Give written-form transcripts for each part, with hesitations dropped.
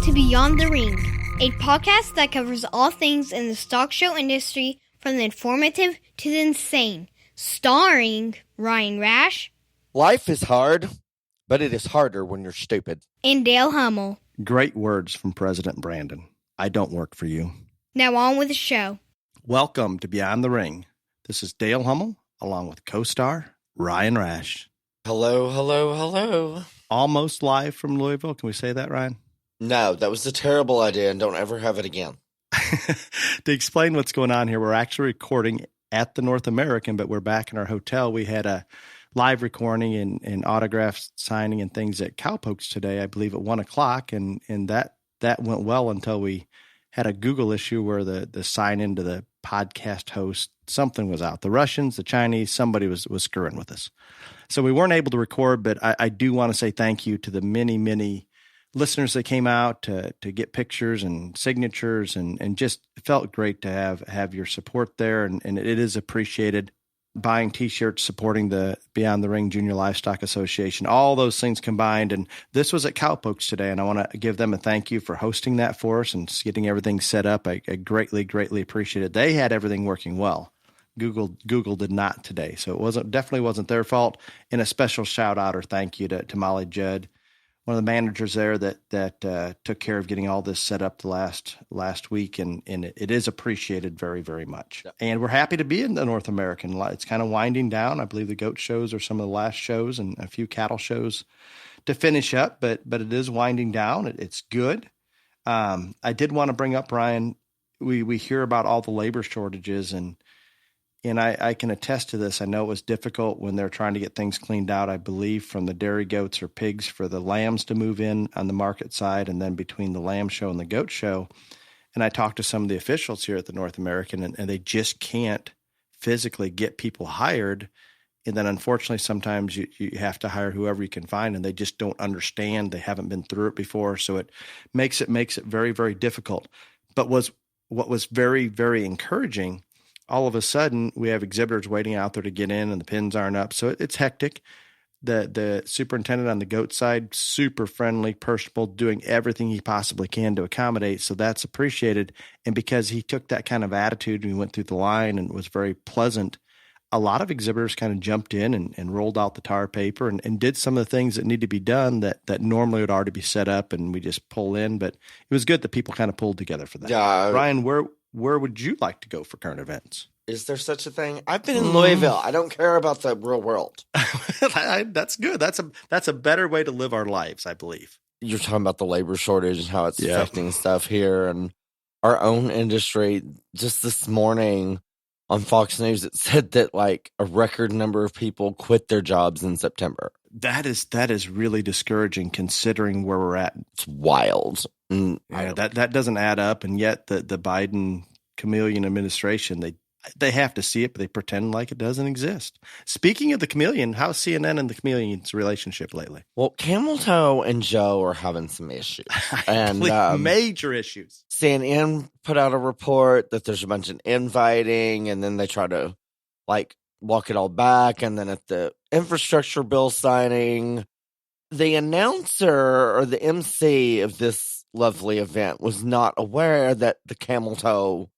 to Beyond the Ring, a podcast that covers all things in the stock show industry from the informative to the insane, starring Ryan Rash. Life is hard, but it is harder when you're stupid. And Dale Hummel. Great words from President Brandon. I don't work for you. Now on with the show. Welcome to Beyond the Ring. This is Dale Hummel, along with co-star Ryan Rash. Hello, hello, hello. Almost live from Louisville. Can we say that, Ryan? No, that was a terrible idea, and don't ever have it again. To explain what's going on here, we're actually recording at the North American, but we're back in our hotel. We had a live recording and autograph signing and things at Cowpokes today, I believe at 1 o'clock, and that went well until we had a Google issue where the sign into the podcast host, something was out. The Russians, the Chinese, somebody was screwing with us. So we weren't able to record, but I do want to say thank you to the many, many listeners that came out to get pictures and signatures, and just felt great to have your support there, and it is appreciated. Buying T-shirts, supporting the Beyond the Ring Junior Livestock Association, all those things combined. And this was at Cowpokes today, and I want to give them a thank you for hosting that for us and getting everything set up. I greatly, greatly appreciate it. They had everything working well. Google did not today, so it definitely wasn't their fault. And a special shout out or thank you to Molly Judd, one of the managers there that took care of getting all this set up the last week, and it is appreciated very, very much. Yep. And we're happy to be in the North American. It's kind of winding down. I believe the goat shows are some of the last shows, and a few cattle shows to finish up, but it is winding down. It's good. I did want to bring up, Ryan, we hear about all the labor shortages, and I can attest to this. I know it was difficult when they're trying to get things cleaned out, I believe, from the dairy goats or pigs for the lambs to move in on the market side, and then between the lamb show and the goat show. And I talked to some of the officials here at the North American, and they just can't physically get people hired. And then unfortunately, sometimes you have to hire whoever you can find, and they just don't understand. They haven't been through it before. So it makes it very, very difficult. But what was very, very encouraging, all of a sudden, we have exhibitors waiting out there to get in, and the pins aren't up. So it's hectic. The superintendent on the goat side, super friendly, personable, doing everything he possibly can to accommodate. So that's appreciated. And because he took that kind of attitude and we went through the line and was very pleasant, a lot of exhibitors kind of jumped in and rolled out the tar paper and did some of the things that need to be done that normally would already be set up, and we just pull in. But it was good that people kind of pulled together for that. Yeah. Ryan, where would you like to go for current events? Is there such a thing? I've been in Louisville. I don't care about the real world. That's good. That's a better way to live our lives, I believe. You're talking about the labor shortage and how it's affecting stuff here and our own industry. Just this morning on Fox News, it said that like a record number of people quit their jobs in September. That is really discouraging considering where we're at. It's wild. Yeah, that doesn't add up. And yet the Biden chameleon administration, they have to see it, but they pretend like it doesn't exist. Speaking of the chameleon, how's CNN and the chameleon's relationship lately? Well, Camel Toe and Joe are having some issues. And major issues. CNN put out a report that there's a bunch of infighting, and then they try to like walk it all back. And then at the infrastructure bill signing, the announcer or the MC of this lovely event was not aware that the Camel Toe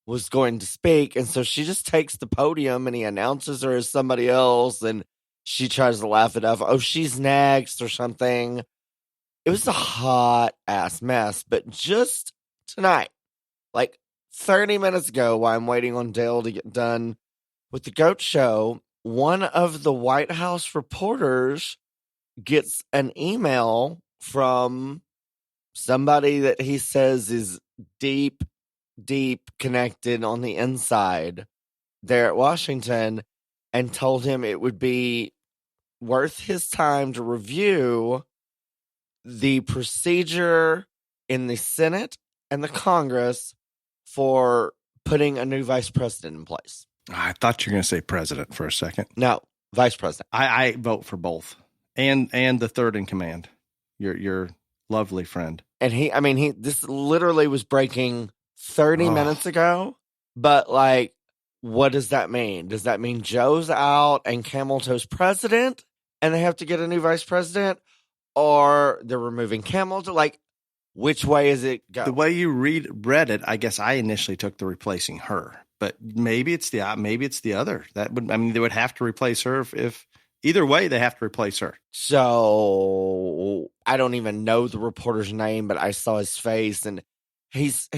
was going to speak, and so she just takes the podium and he announces her as somebody else, and she tries to laugh it off. Oh, she's next or something. It was a hot ass mess. But just tonight, like 30 minutes ago, while I'm waiting on Dale to get done with the goat show, one of the White House reporters gets an email from somebody that he says is deep connected on the inside there at Washington, and told him it would be worth his time to review the procedure in the Senate and the Congress for putting a new vice president in place. I thought you were going to say president for a second. No, vice president. I vote for both, and the third in command, your lovely friend. And this literally was breaking 30 minutes ago, but like, what does that mean? Does that mean Joe's out and Camel Toe's president and they have to get a new vice president, or they're removing Camel Toe? Like, which way is it go? The way you read it, I guess I initially took the replacing her, but maybe it's the other. They would have to replace her if either way they have to replace her. So I don't even know the reporter's name, but I saw his face, and he's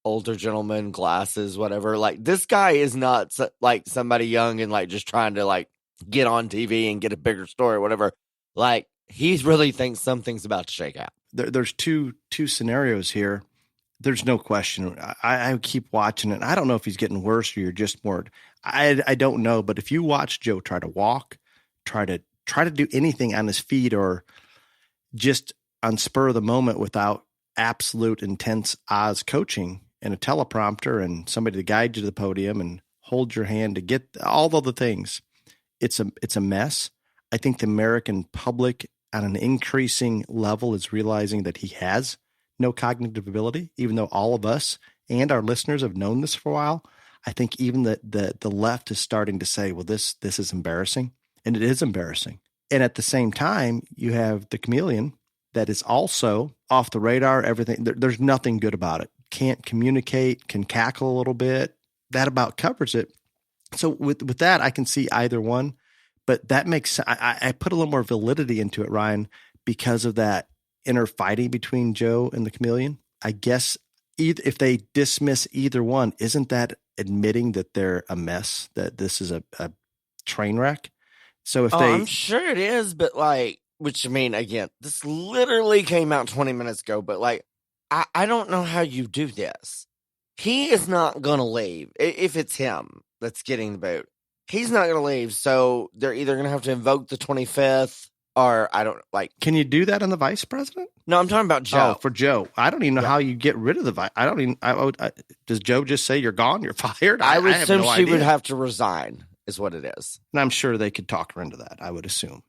older gentleman, glasses, whatever. Like, this guy is not like somebody young and like just trying to like get on TV and get a bigger story or whatever. Like, he really thinks something's about to shake out. There's two scenarios here. There's no question. I keep watching it. I don't know if he's getting worse or you're just more. I don't know. But if you watch Joe try to walk, try to do anything on his feet or just on spur of the moment without absolute intense Oz coaching and a teleprompter and somebody to guide you to the podium and hold your hand to get all of the things, it's a mess. I think the American public on an increasing level is realizing that he has no cognitive ability, even though all of us and our listeners have known this for a while. I think even the left is starting to say, well, this is embarrassing. And it is embarrassing. And at the same time, you have the chameleon that is also off the radar, everything. There's nothing good about it. Can't communicate, can cackle a little bit. That about covers it. So with that, I can see either one. But that makes I put a little more validity into it, Ryan, because of that inner fighting between Joe and the chameleon. I guess if they dismiss either one, isn't that admitting that they're a mess, that this is a train wreck? So if I'm sure it is, but like, which I mean, again, this literally came out 20 minutes ago, but like, I don't know how you do this. He is not going to leave if it's him that's getting the boot. He's not going to leave, so they're either going to have to invoke the 25th or I don't like. Can you do that on the vice president? No, I'm talking about Joe. Oh, for Joe. I don't even know how you get rid of the vice. I don't even. Does Joe just say you're gone, you're fired? I would assume she idea. would have to resign, is what it is. And I'm sure they could talk her into that, I would assume.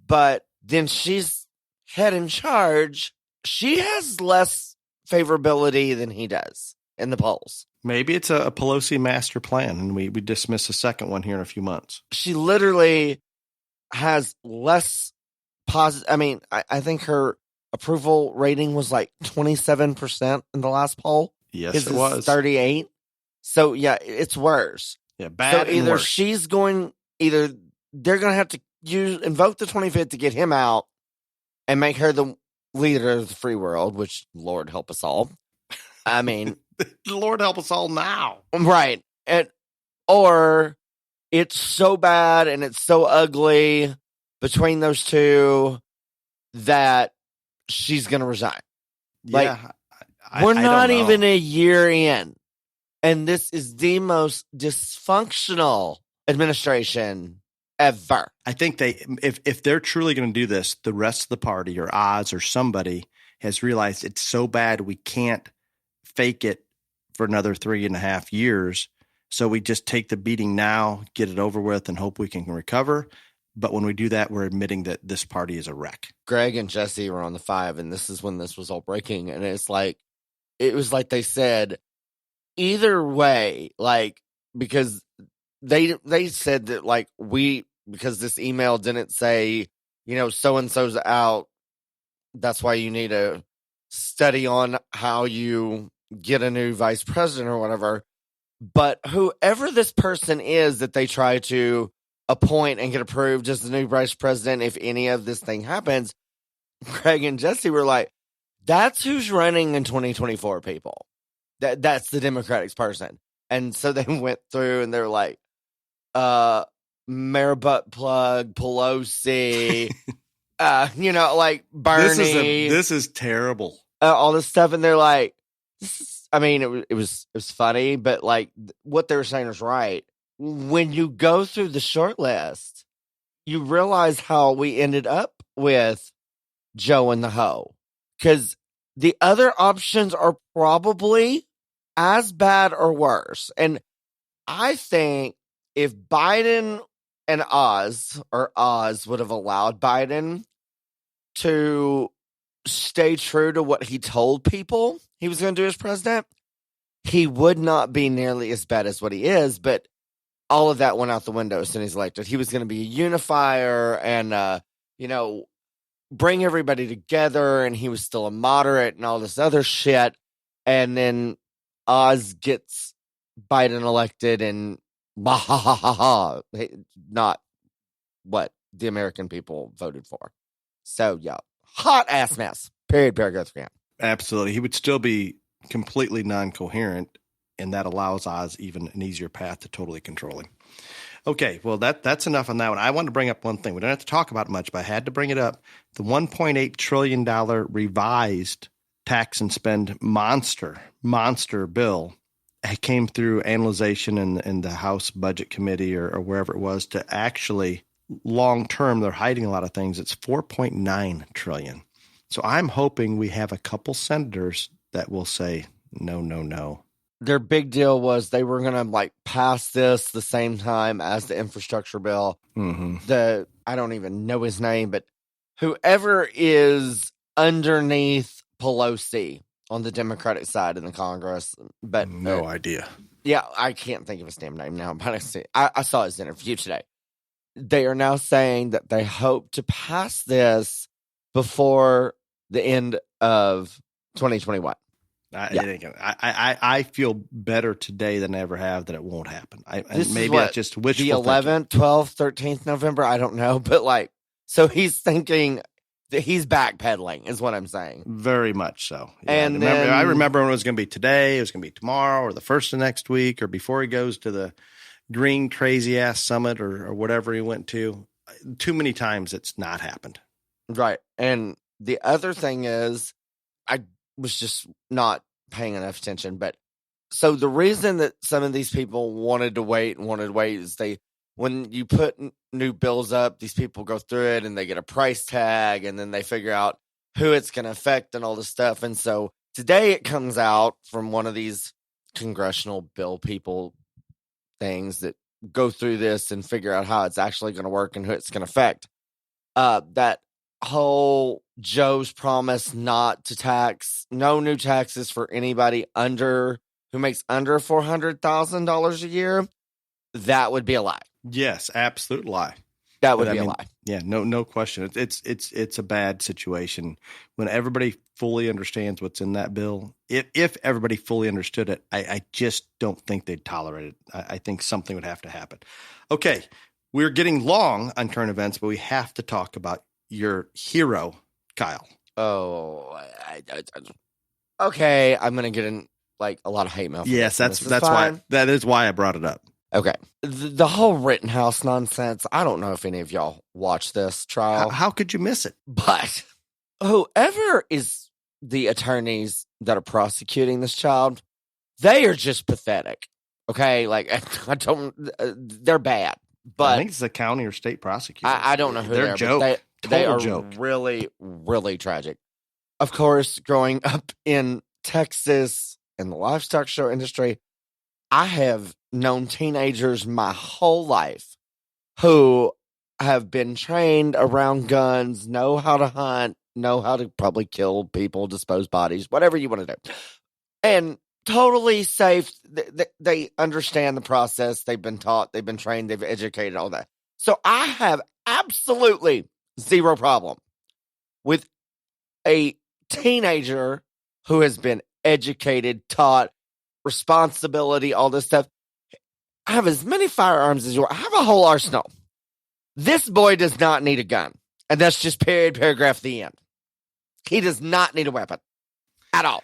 But then she's head in charge. She has less favorability than he does in the polls. Maybe it's a Pelosi master plan, and we dismiss a second one here in a few months. She literally has less positive. I mean, I think her approval rating was like 27% in the last poll. Yes, it was 38. So yeah, it's worse. Yeah, bad. So either worse. either they're going to have to invoke the 25th to get him out and make her the leader of the free world, which Lord help us all. I mean, Lord help us all now. Right. Or it's so bad and it's so ugly between those two that she's going to resign. Like, we're not even a year in, and this is the most dysfunctional administration ever. I think if they're truly going to do this, the rest of the party or Oz or somebody has realized it's so bad we can't fake it for another 3.5 years. So we just take the beating now, get it over with, and hope we can recover. But when we do that, we're admitting that this party is a wreck. Greg and Jesse were on the 5, and this is when this was all breaking. And it was like they said, either way, like, because they said that, like, because this email didn't say, so-and-so's out, that's why you need to study on how you get a new vice president or whatever. But whoever this person is that they try to appoint and get approved as the new vice president, if any of this thing happens, Greg and Jesse were like, that's who's running in 2024, people. That's the Democratic person. And so they went through and they're like, Mayor Butt Plug, Pelosi, like Bernie. This is terrible. All this stuff. And they're like, it was funny, but like what they were saying was right. When you go through the short list, you realize how we ended up with Joe and the Ho. Because the other options are probably as bad or worse. And I think if Biden and Oz would have allowed Biden to stay true to what he told people he was going to do as president, he would not be nearly as bad as what he is. But all of that went out the window as soon as he's elected. He was going to be a unifier and, bring everybody together, and he was still a moderate and all this other shit. And then Oz gets Biden elected, and bah, ha, ha, ha, ha, not what the American people voted for. So, yeah, hot ass mess. Period, paragraph, end. Absolutely. He would still be completely non-coherent, and that allows Oz even an easier path to totally control him. Okay, well, that's enough on that one. I want to bring up one thing. We don't have to talk about it much, but I had to bring it up. The $1.8 trillion revised tax and spend monster bill came through analyzation in the House Budget Committee or wherever it was to actually long-term, they're hiding a lot of things. It's $4.9 trillion. So I'm hoping we have a couple senators that will say, no. Their big deal was they were going to pass this the same time as the infrastructure bill. Mm-hmm. I don't even know his name, but whoever is underneath Pelosi on the Democratic side in the Congress, but no idea. Yeah, I can't think of his damn name now, but I saw his interview today. They are now saying that they hope to pass this before the end of 2021. I feel better today than I ever have that it won't happen. Maybe I just wish the 11th, 12th, 13th November. I don't know, but so he's thinking that he's backpedaling, is what I'm saying. Very much so. Yeah, and I remember when it was going to be today, it was going to be tomorrow, or the first of next week, or before he goes to the green crazy ass summit or whatever he went to. Too many times it's not happened. Right, and the other thing is, I was just not paying enough attention. But so the reason that some of these people wanted to wait is when you put new bills up, these people go through it and they get a price tag, and then they figure out who it's going to affect and all this stuff. And so today it comes out from one of these congressional bill people things that go through this and figure out how it's actually going to work and who it's going to affect. That whole Joe's promise not to tax, no new taxes for anybody who makes under $400,000 a year, that would be a lie. Yes, absolute lie. That would be a lie. Yeah, no question. It's a bad situation when everybody fully understands what's in that bill. If everybody fully understood it, I just don't think they'd tolerate it. I think something would have to happen. Okay, we're getting long on current events, but we have to talk about your hero, Kyle. Oh, okay. I'm gonna get in a lot of hate mail. Yes, that's why I brought it up. Okay. The whole Rittenhouse nonsense, I don't know if any of y'all watch this trial. How could you miss it? But whoever is the attorneys that are prosecuting this child, they are just pathetic. Okay? They're bad. But I think it's the county or state prosecutor. I don't know who they're a joke. They are joke. really, really tragic. Of course, growing up in Texas in the livestock show industry, I have known teenagers my whole life who have been trained around guns, know how to hunt, know how to probably kill people, dispose bodies, whatever you want to do. And totally safe. They understand the process. They've been taught, they've been trained, they've educated, all that. So I have absolutely zero problem with a teenager who has been educated, taught, responsibility, all this stuff. I have as many firearms as you want. I have a whole arsenal. This boy does not need a gun. And that's just paragraph, the end. He does not need a weapon at all.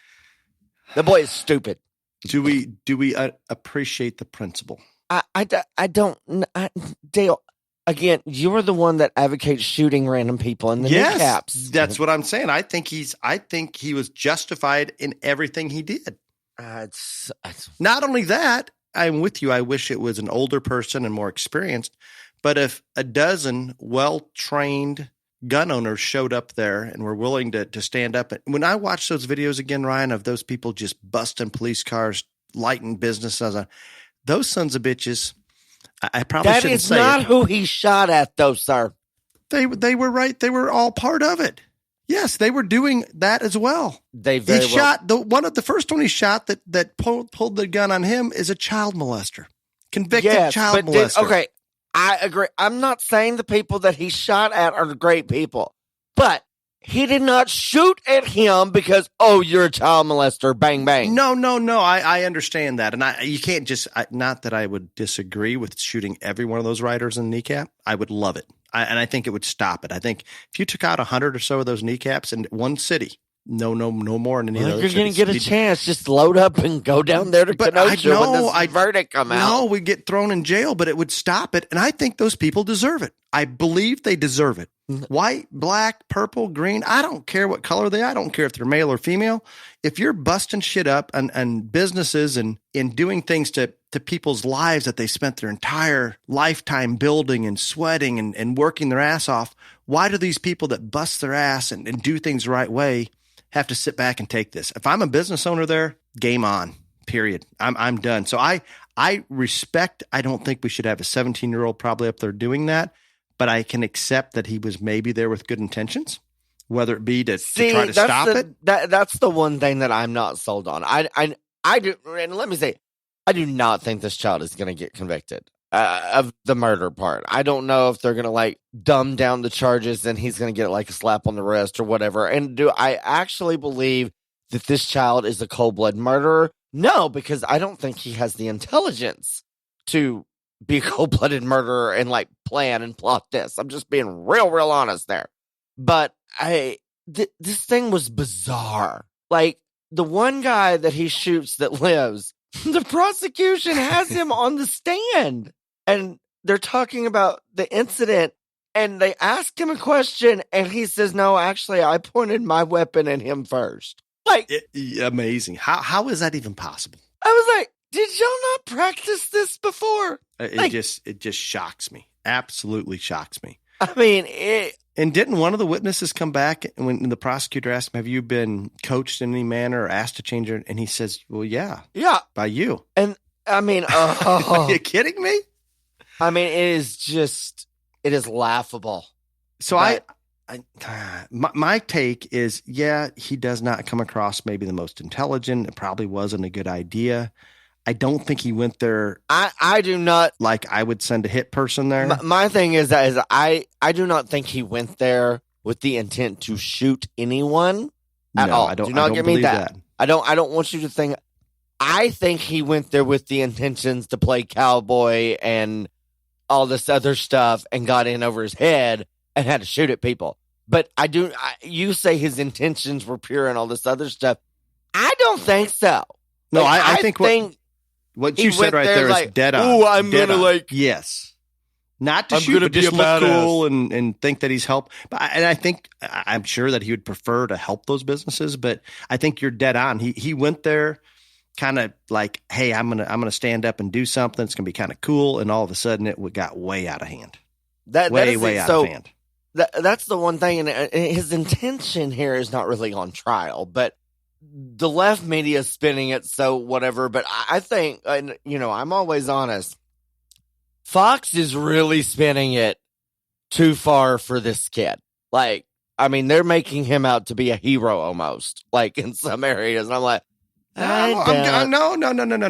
The boy is stupid. Do we appreciate the principle? I don't. Dale, again, you're the one that advocates shooting random people in the kneecaps. That's what I'm saying. I think he was justified in everything he did. Not only that, I'm with you. I wish it was an older person and more experienced. But if a dozen well-trained gun owners showed up there and were willing to stand up, when I watch those videos again, Ryan, of those people just busting police cars, lighting businesses, those sons of bitches, I probably shouldn't say it. That is not who he shot at, though, sir. They were right. They were all part of it. Yes, they were doing that as well. The first one he shot that pulled the gun on him is a child molester, convicted child molester. Okay, I agree. I'm not saying the people that he shot at are great people, but he did not shoot at him because, oh, you're a child molester, bang, bang. No. I understand that. And you can't just, not that I would disagree with shooting every one of those riders in the kneecap. I would love it. And I think it would stop it. I think if you took out 100 or so of those kneecaps in one city, no more than any other. You're going to get a chance. Just load up and go down there to Kenosha when this verdict come out. No, we get thrown in jail, but it would stop it. And I think those people deserve it. I believe they deserve it. White, black, purple, green. I don't care what color they are. I don't care if they're male or female. If you're busting shit up and businesses and doing things to people's lives that they spent their entire lifetime building and sweating and working their ass off, why do these people that bust their ass and do things the right way have to sit back and take this? If I'm a business owner there, game on, period. I'm done. So I respect, I don't think we should have a 17-year-old probably up there doing that, but I can accept that he was maybe there with good intentions, whether it be to try to stop it. That's the one thing that I'm not sold on. I do, and let me say, I do not think this child is going to get convicted of the murder part. I don't know if they're going to like dumb down the charges and he's going to get like a slap on the wrist or whatever. And do I actually believe that this child is a cold-blooded murderer? No, because I don't think he has the intelligence to be a cold-blooded murderer and like plan and plot this. I'm just being real honest there. But this thing was bizarre. Like the one guy that he shoots that lives, the prosecution has him on the stand and they're talking about the incident and they ask him a question and he says, no, actually I pointed my weapon at him first. Like amazing. How is that even possible? I was like, did y'all not practice this before? It just shocks me. Absolutely shocks me. I mean, and didn't one of the witnesses come back when the prosecutor asked him, have you been coached in any manner or asked to change it? And he says, well, yeah, by you. And I mean, are you kidding me? I mean, it is laughable. So my take is, he does not come across maybe the most intelligent. It probably wasn't a good idea. I don't think he went there. I do not. Like I would send a hit person there. My thing is I do not think he went there with the intent to shoot anyone at all. I don't, do not I don't give me that. I don't want you to think. I think he went there with the intentions to play cowboy and all this other stuff and got in over his head and had to shoot at people. But you say his intentions were pure and all this other stuff. I don't think so. No, I think what you said right there is dead on. Oh, I'm going to like... Yes. Not to shoot, but just look cool and think that he's helped. I'm sure that he would prefer to help those businesses, but I think you're dead on. He went there kind of like, hey, I'm gonna stand up and do something. It's going to be kind of cool. And all of a sudden it got way out of hand. Way out of hand. That's the one thing. And his intention here is not really on trial, but the left media is spinning it, so whatever. But I think, and I'm always honest, Fox is really spinning it too far for this kid. Like, I mean, they're making him out to be a hero almost, like in some areas. And I'm like, no,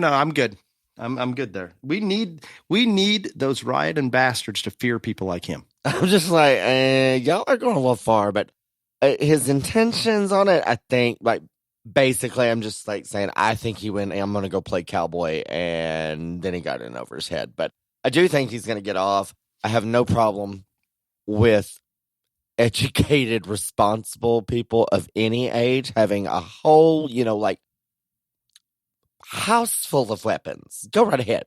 I'm good. I'm good there. We need those rioting bastards to fear people like him. I'm just like, y'all are going a little far, but his intentions on it, I think, like, basically, I'm just like saying, I think he went, I'm going to go play cowboy, and then he got in over his head. But I do think he's going to get off. I have no problem with educated, responsible people of any age having a whole, like, house full of weapons. Go right ahead.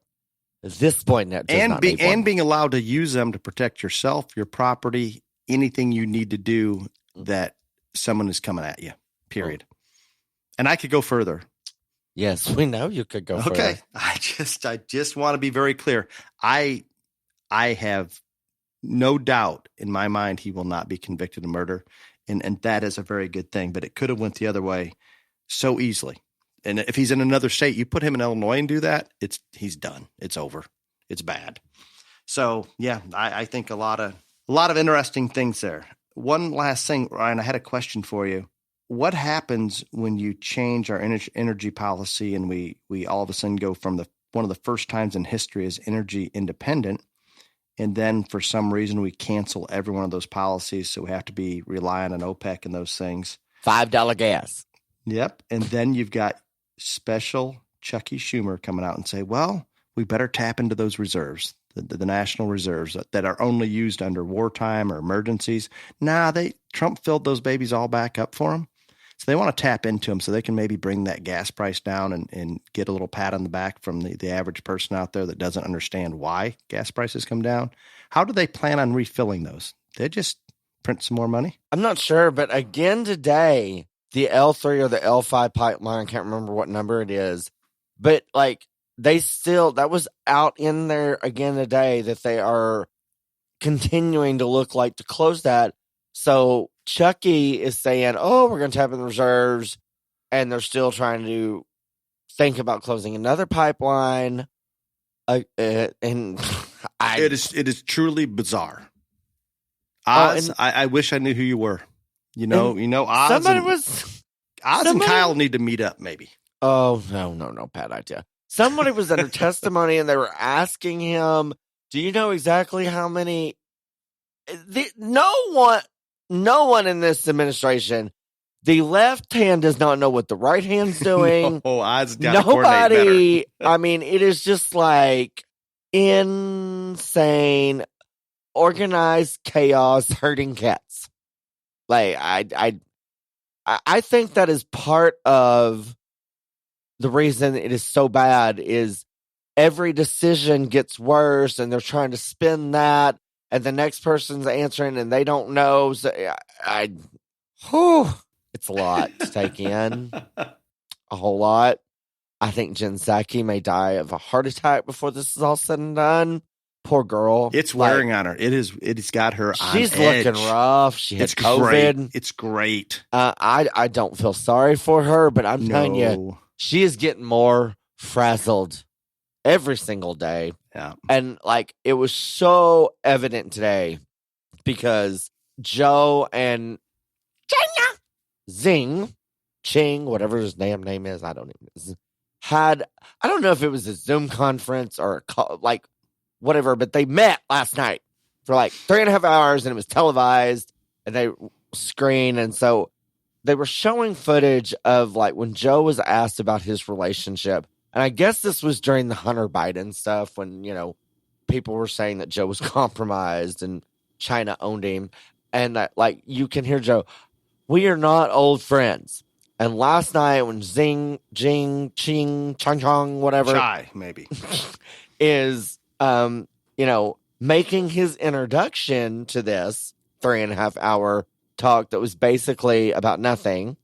At this point, being allowed to use them to protect yourself, your property, anything you need to do that someone is coming at you. Period. Oh. And I could go further. Yes, we know you could go further. Okay. I just want to be very clear. I have no doubt in my mind he will not be convicted of murder. And that is a very good thing. But it could have went the other way so easily. And if he's in another state, you put him in Illinois and do that, he's done. It's over. It's bad. So yeah, I think a lot of interesting things there. One last thing, Ryan, I had a question for you. What happens when you change our energy policy and we all of a sudden go from one of the first times in history as energy independent And then for some reason, we cancel every one of those policies. So we have to be relying on OPEC and those things. $5 gas. Yep. And then you've got special Chucky Schumer coming out and say, well, we better tap into those reserves, the national reserves that are only used under wartime or emergencies. Trump filled those babies all back up for them. So they want to tap into them so they can maybe bring that gas price down and get a little pat on the back from the average person out there that doesn't understand why gas prices come down. How do they plan on refilling those? They just print some more money? I'm not sure, but again today, the L3 or the L5 pipeline, I can't remember what number it is, but like that was out in there again today that they are continuing to look like to close that. So Chucky is saying, oh, we're going to tap in the reserves, and they're still trying to think about closing another pipeline. And it is truly bizarre. Oz, I wish I knew who you were. Oz. Oz and Kyle need to meet up, maybe. Oh, no, bad idea. Somebody was under testimony, and they were asking him, do you know exactly how many? No one in this administration, the left hand does not know what the right hand's doing. No, Oz got to coordinate better. I mean, it is just like insane, organized chaos, herding cats. Like I think that is part of the reason it is so bad is every decision gets worse, and they're trying to spin that, and the next person's answering, and they don't know. So it's a lot to take in, a whole lot. I think Jen Psaki may die of a heart attack before this is all said and done. Poor girl. It's wearing on her. It's got her on She's edge. looking rough. She had COVID. Great. It's great. I don't feel sorry for her, but I'm telling you, she is getting more frazzled every single day. Yeah. And like it was so evident today because Joe and Ching, whatever his damn name is, I don't know if it was a Zoom conference or a call, like whatever, but they met last night for like 3.5 hours, and it was televised, and they screened, and so they were showing footage of like when Joe was asked about his relationship. And I guess this was during the Hunter Biden stuff when, people were saying that Joe was compromised and China owned him. And that, like, you can hear Joe, we are not old friends. And last night when Ching, Chang, whatever. Chai, maybe. is, making his introduction to this 3.5 hour talk that was basically about nothing.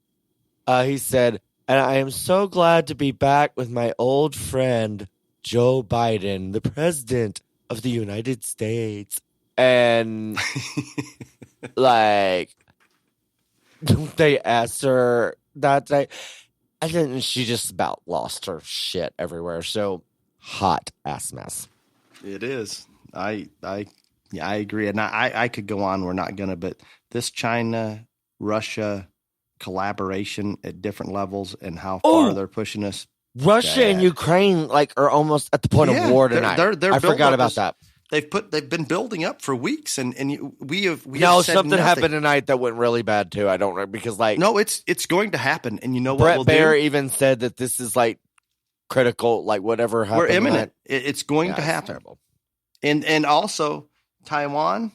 He said, and I am so glad to be back with my old friend, Joe Biden, the president of the United States. And like, they asked her that day. I think she just about lost her shit everywhere. So hot ass mess. It is. I agree. And I could go on. We're not going to, but this China, Russia collaboration at different levels and how far they're pushing us. Russia and Ukraine are almost at the point of war tonight. I forgot about that. They've been building up for weeks, and we have something happened tonight that went really bad too. I don't know because no, it's going to happen, and you know Brett what? Baer even said that this is critical, whatever happened. We're imminent. It's going to happen. Terrible. And also Taiwan.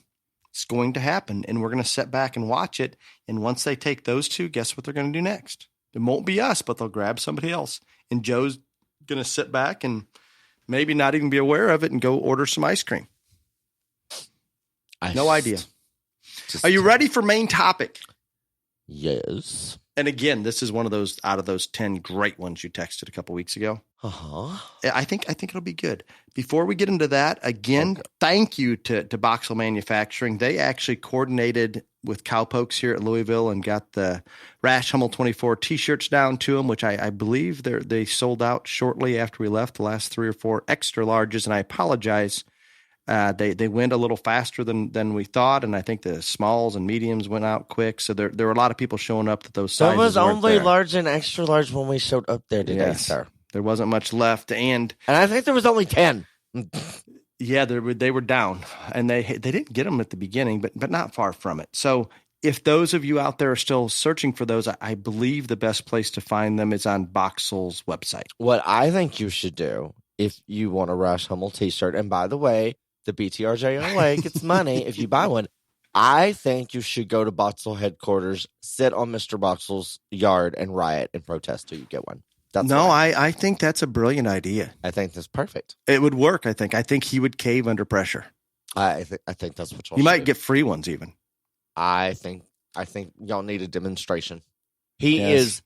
It's going to happen, and we're going to sit back and watch it. And once they take those two, guess what they're going to do next? It won't be us, but they'll grab somebody else. And Joe's going to sit back and maybe not even be aware of it and go order some ice cream. No idea. Are you ready for main topic? Yes. And again, this is one of those out of those 10 great ones you texted a couple weeks ago. I think it'll be good. Before we get into that, again, Thank you to Boxel Manufacturing. They actually coordinated with Cowpokes here at Louisville and got the Rash Hummel 24 T-shirts down to them, which I believe they sold out shortly after we left, the last 3 or 4 extra larges. And I apologize. They went a little faster than we thought, and I think the smalls and mediums went out quick. So there were a lot of people showing up that those sizes There was only there. large and extra large when we showed up there today, Yes. sir. There wasn't much left, and I think there was only 10. Yeah, they were down, and they didn't get them at the beginning, but not far from it. So if those of you out there are still searching for those, I believe the best place to find them is on Boxel's website. What I think you should do if you want a Rush Hummel t-shirt, and by the way, the BTRJOA gets money if you buy one. I think you should go to Boxel headquarters, sit on Mr. Boxel's yard, and riot and protest till you get one. I think that's a brilliant idea. I think that's perfect. It would work. I think he would cave under pressure. I think that's what you might get free ones even. I think y'all need a demonstration. He is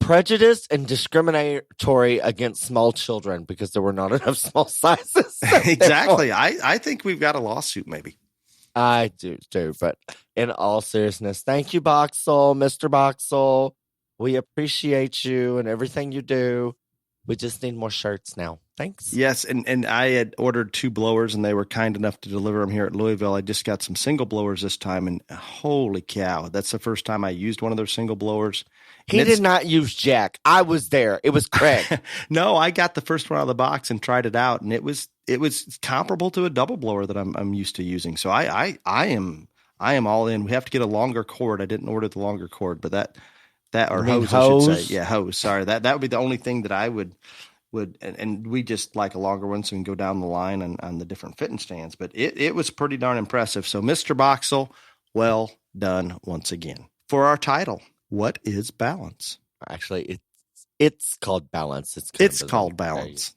prejudiced and discriminatory against small children because there were not enough small sizes. Exactly. I think we've got a lawsuit maybe. I do. But in all seriousness, thank you, Boxel, Mr. Boxel. We appreciate you and everything you do. We just need more shirts now. Thanks. Yes, and I had ordered 2 blowers, and they were kind enough to deliver them here at Louisville. I just got some single blowers this time, and holy cow, that's the first time I used one of their single blowers. He did not use Jack. I was there. It was Craig. No, I got the first one out of the box and tried it out, and it was comparable to a double blower that I'm used to using. So I am all in. We have to get a longer cord. I didn't order the longer cord, but that or hose, I should say. Yeah, hose. Sorry, that would be the only thing that I would, and we just like a longer one so we can go down the line on the different fitting stands. But it was pretty darn impressive. So, Mr. Boxel, well done once again. For our title, what is balance? Actually, it's called balance. It's called balance.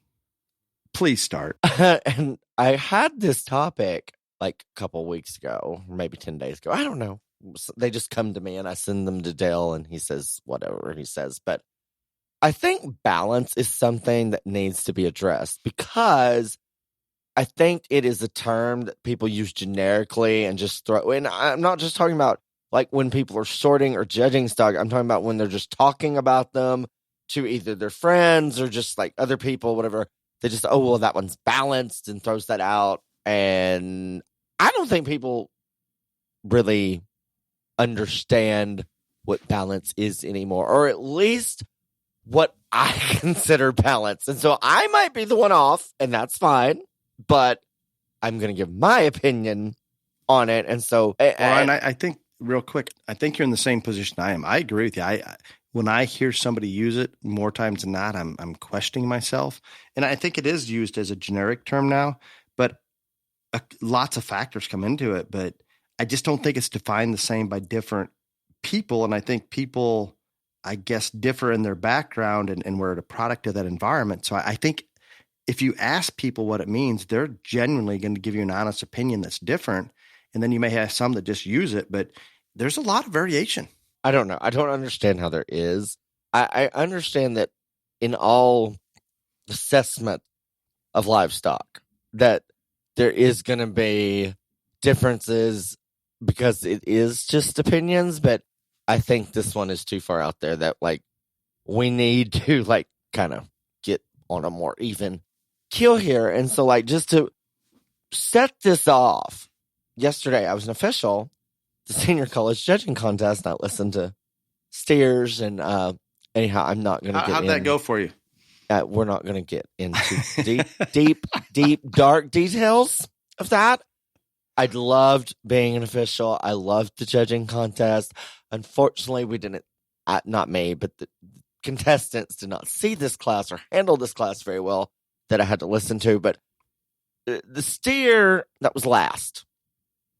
Please start. And I had this topic like a couple weeks ago, maybe 10 days ago. I don't know. They just come to me and I send them to Dale and he says whatever he says. But I think balance is something that needs to be addressed because I think it is a term that people use generically and just throw. And I'm not just talking about like when people are sorting or judging stock. I'm talking about when they're just talking about them to either their friends or just like other people, whatever. They just, oh, well, that one's balanced and throws that out. And I don't think people really understand what balance is anymore, or at least what I consider balance. And so I might be the one off, and that's fine, but I'm going to give my opinion on it. And so, and I think real quick, I think you're in the same position I am. I agree with you. When I hear somebody use it more times than not, I'm questioning myself. And I think it is used as a generic term now, but lots of factors come into it. But I just don't think it's defined the same by different people. And I think people, I guess, differ in their background and we're a product of that environment. So I think if you ask people what it means, they're genuinely going to give you an honest opinion that's different. And then you may have some that just use it, but there's a lot of variation. I don't know. I don't understand how there is. I understand that in all assessment of livestock, that there is going to be differences because it is just opinions, but I think this one is too far out there that like we need to like kind of get on a more even keel here. And so like just to set this off, yesterday I was an official, the senior college judging contest, and I listened to steers and anyhow, I'm not going to get how'd that go for you? We're not going to get into deep, dark details of that. I loved being an official. I loved the judging contest. Unfortunately, we didn't, not me, but the contestants did not see this class or handle this class very well that I had to listen to. But the steer that was last,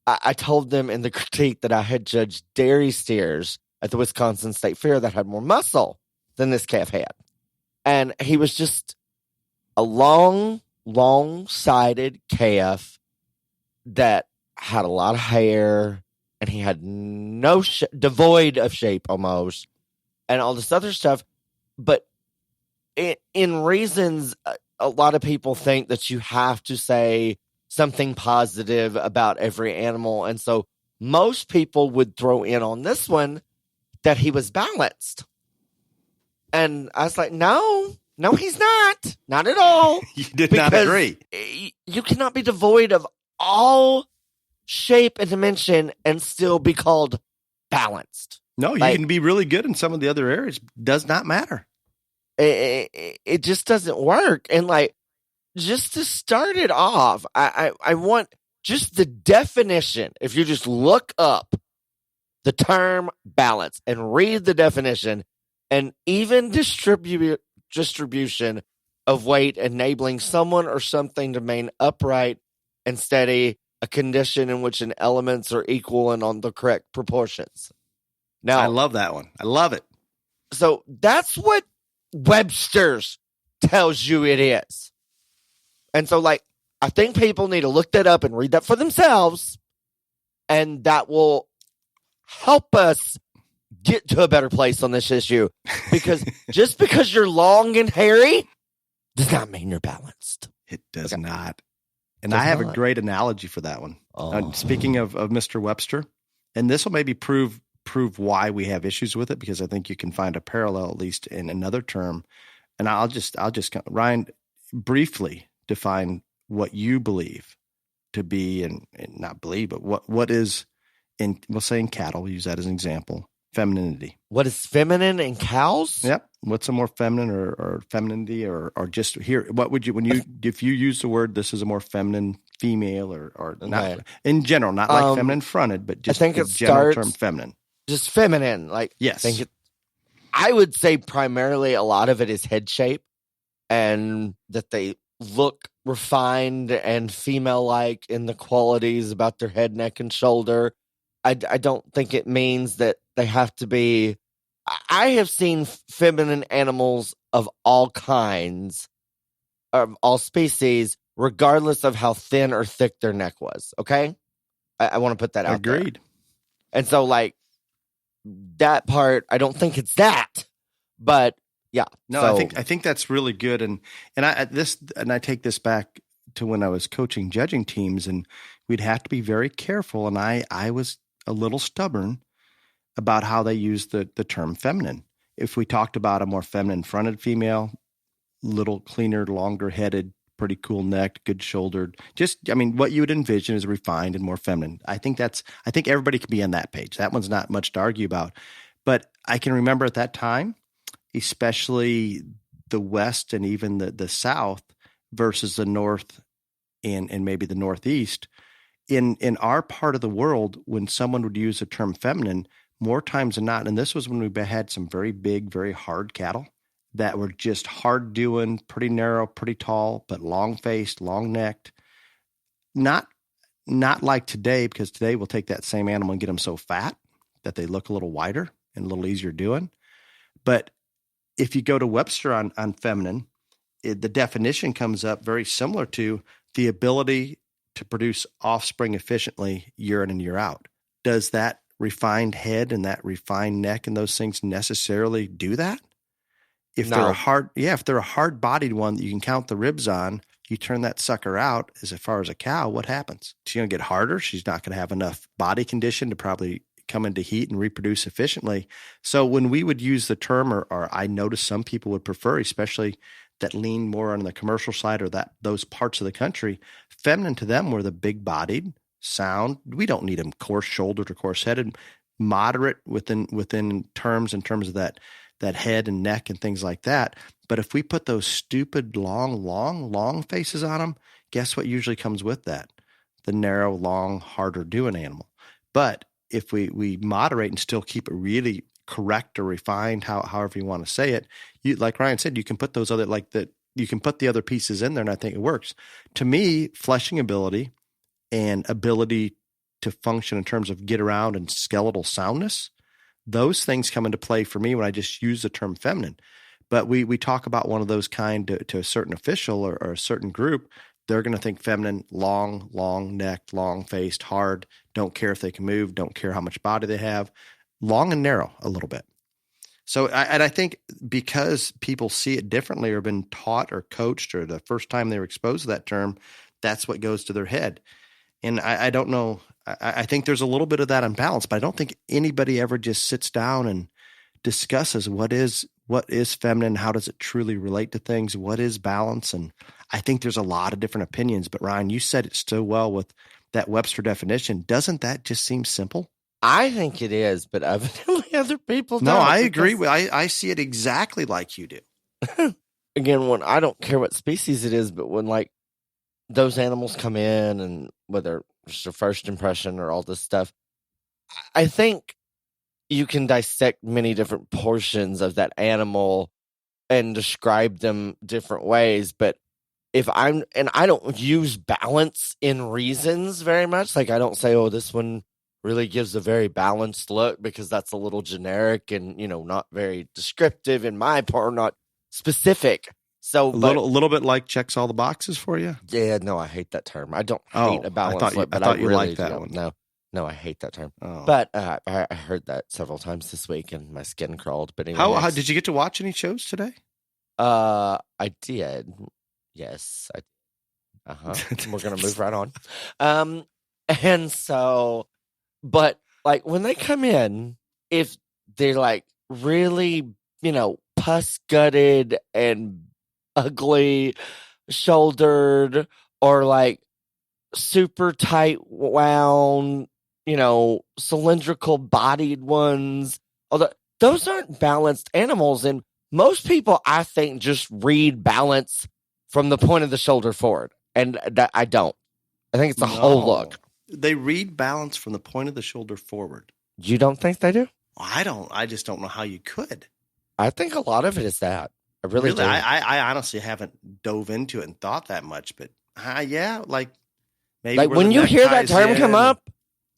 I told them in the critique that I had judged dairy steers at the Wisconsin State Fair that had more muscle than this calf had. And he was just a long-sided calf that had a lot of hair, and he had no devoid of shape almost, and all this other stuff. But in reasons, a lot of people think that you have to say something positive about every animal, and so most people would throw in on this one that he was balanced. And I was like, no, he's not. Not at all. You did not agree. You cannot be devoid of all shape and dimension and still be called balanced. No, you can be really good in some of the other areas. Does not matter. It just doesn't work. And like just to start it off, I want just the definition. If you just look up the term balance and read the definition, an even distribution of weight enabling someone or something to remain upright and steady, a condition in which an elements are equal and on the correct proportions. Now, I love that one. I love it. So that's what Webster's tells you it is. And so, like, I think people need to look that up and read that for themselves, and that will help us get to a better place on this issue. Because just because you're long and hairy does not mean you're balanced. It does not. And I have a great analogy for that one. Speaking of Mr. Webster, and this will maybe prove why we have issues with it, because I think you can find a parallel, at least in another term. And I'll just Ryan, briefly define what you believe to be, and not believe, but what is we'll say in cattle, we'll use that as an example, femininity. What is feminine in cows? Yep. What's a more feminine or femininity or just here? What would you, if you use the word, this is a more feminine female or not in general, not like feminine fronted, but just I think the general term feminine. Just feminine. Like, yes. I would say primarily a lot of it is head shape and that they look refined and female-like in the qualities about their head, neck, and shoulder. I don't think it means that they have to be. I have seen feminine animals of all kinds, of all species, regardless of how thin or thick their neck was. Okay? I want to put that out there. Agreed. And so, like, that part, I don't think it's that. But, yeah. No, so, I think that's really good. And I take this back to when I was coaching judging teams, and we'd have to be very careful. And I was a little stubborn about how they use the term feminine. If we talked about a more feminine fronted female, little cleaner, longer headed, pretty cool neck, good shouldered, what you would envision is refined and more feminine. I think everybody can be on that page. That one's not much to argue about. But I can remember at that time, especially the West and even the South versus the North and maybe the Northeast, in our part of the world, when someone would use the term feminine, more times than not, and this was when we had some very big, very hard cattle that were just hard doing, pretty narrow, pretty tall, but long faced, long necked. Not like today, because today we'll take that same animal and get them so fat that they look a little wider and a little easier doing. But if you go to Webster on feminine, the definition comes up very similar to the ability to produce offspring efficiently year in and year out. Does that refined head and that refined neck and those things necessarily do that? If they're a hard-bodied one that you can count the ribs on, you turn that sucker out as far as a cow, what happens? She's going to get harder. She's not going to have enough body condition to probably come into heat and reproduce efficiently. So when we would use the term, or I noticed some people would prefer, especially that lean more on the commercial side or those parts of the country, feminine to them were the big-bodied, sound. We don't need them coarse-shouldered or coarse-headed, moderate within terms in terms of that head and neck and things like that. But if we put those stupid long faces on them, guess what usually comes with that? The narrow, long, harder doing animal. But if we moderate and still keep it really correct or refined, however you want to say it, you, like Ryan said, you can put those other, you can put the other pieces in there, and I think it works. To me, fleshing ability and ability to function in terms of get around and skeletal soundness, those things come into play for me when I just use the term feminine. But we talk about one of those kind to a certain official or a certain group, they're going to think feminine, long necked, long faced, hard, don't care if they can move, don't care how much body they have, long and narrow a little bit. So I think because people see it differently or been taught or coached or the first time they were exposed to that term, that's what goes to their head. And I don't know. I think there's a little bit of that imbalance, but I don't think anybody ever just sits down and discusses what is feminine, how does it truly relate to things, what is balance. And I think there's a lot of different opinions. But Ryan, you said it so well with that Webster definition. Doesn't that just seem simple? I think it is, but evidently other people don't. No, I agree. I see it exactly like you do. again, when I don't care what species it is, but when like those animals come in and whether it's their first impression or all this stuff, I think you can dissect many different portions of that animal and describe them different ways. But I don't use balance in reasons very much. Like I don't say, oh, this one really gives a very balanced look, because that's a little generic and, not very descriptive in my part, not specific. So a little bit like checks all the boxes for you. Yeah, no, I hate that term. I don't hate a balanced look, but I thought you really liked that one. No, I hate that term. Oh. But I heard that several times this week and my skin crawled. But anyway, how did you get to watch any shows today? I did. Yes. We're gonna move right on. And so, but like when they come in, if they're like really, pus gutted and ugly shouldered, or like super tight wound, cylindrical bodied ones, although those aren't balanced animals. And most people, I think, just read balance from the point of the shoulder forward, and that I don't. I think it's a whole look. They read balance from the point of the shoulder forward. You don't think they do? I don't. I just don't know how you could. I think a lot of it is that. I really do. I honestly haven't dove into it and thought that much, but yeah, like maybe like when you hear that term come up,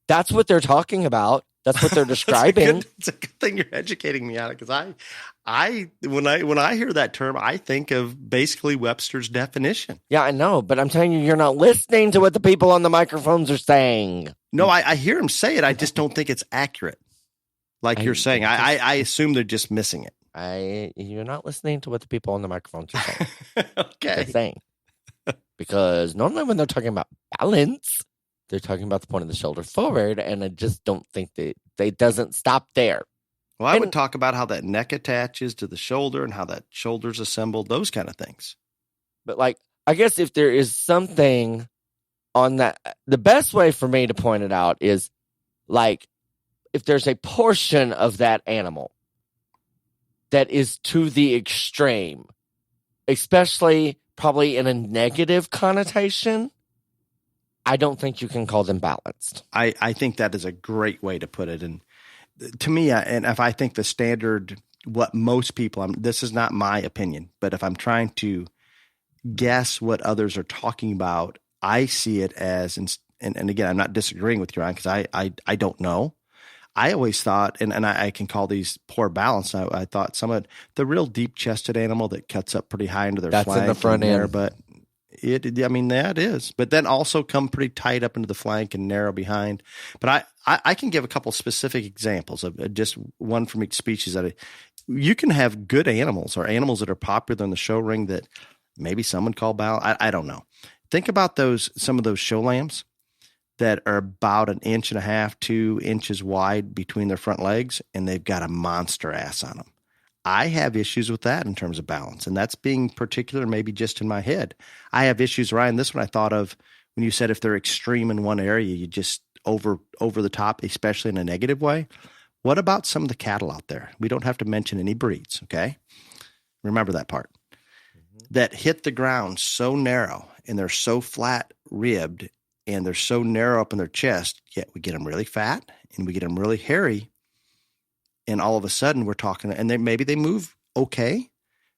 that's what they're talking about. That's what they're describing. It's a good thing you're educating me on it, because when I hear that term, I think of basically Webster's definition. Yeah, I know, but I'm telling you, you're not listening to what the people on the microphones are saying. No, I hear them say it. I just don't think it's accurate. Like you're saying, I assume they're just missing it. You're not listening to what the people on the microphones are saying. Okay. They're saying. Because normally when they're talking about balance, they're talking about the point of the shoulder forward, and I just don't think they doesn't stop there. Well, I would talk about how that neck attaches to the shoulder and how that shoulder's assembled, those kind of things. But like, I guess if there is something on that, the best way for me to point it out is like, if there's a portion of that animal that is to the extreme, especially probably in a negative connotation, I don't think you can call them balanced. I think that is a great way to put it. And to me, and if I think the standard, what most people, this is not my opinion, but if I'm trying to guess what others are talking about, I see it as, and again, I'm not disagreeing with you, Ryan, because I don't know. I always thought, and I can call these poor balance. I thought some of the real deep chested animal that cuts up pretty high into their that's flank in the front end, there, but that is. But then also come pretty tight up into the flank and narrow behind. But I can give a couple specific examples of just one from each species that you can have good animals or animals that are popular in the show ring that maybe someone call balance. I don't know. Think about some of those show lambs that are about 1.5 inches, 2 inches wide between their front legs, and they've got a monster ass on them. I have issues with that in terms of balance, and that's being particular maybe just in my head. I have issues, Ryan. This one I thought of when you said if they're extreme in one area, you just over the top, especially in a negative way. What about some of the cattle out there? We don't have to mention any breeds, okay? Remember that part. That hit the ground so narrow, and they're so flat-ribbed, and they're so narrow up in their chest, yet we get them really fat, and we get them really hairy, and all of a sudden we're talking, and maybe they move okay.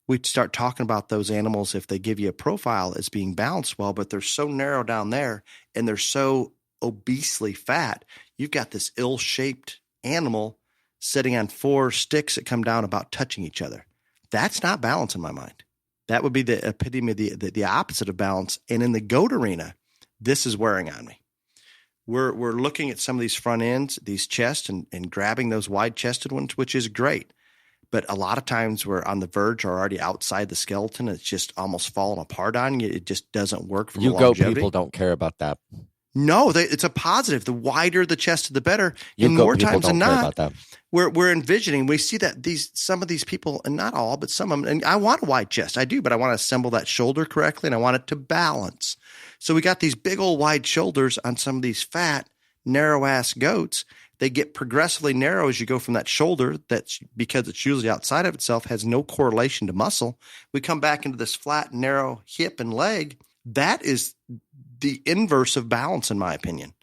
We start talking about those animals, if they give you a profile as being balanced well, but they're so narrow down there, and they're so obesely fat, you've got this ill-shaped animal sitting on 4 sticks that come down about touching each other. That's not balance in my mind. That would be the epitome of the opposite of balance. And in the goat arena, this is wearing on me. We're looking at some of these front ends, these chests, and grabbing those wide-chested ones, which is great. But a lot of times we're on the verge or already outside the skeleton. It's just almost falling apart on you. It just doesn't work for longevity. You goat people don't care about that. No, it's a positive. The wider the chest, the better. And more times than not, we're envisioning. We see that some of these people, and not all, but some of them. And I want a wide chest, I do, but I want to assemble that shoulder correctly, and I want it to balance. So we got these big old wide shoulders on some of these fat, narrow ass goats They get progressively narrow as you go from that shoulder. That's because it's usually outside of itself, has no correlation to muscle. We come back into this flat, narrow hip and leg. That is the inverse of balance, in my opinion.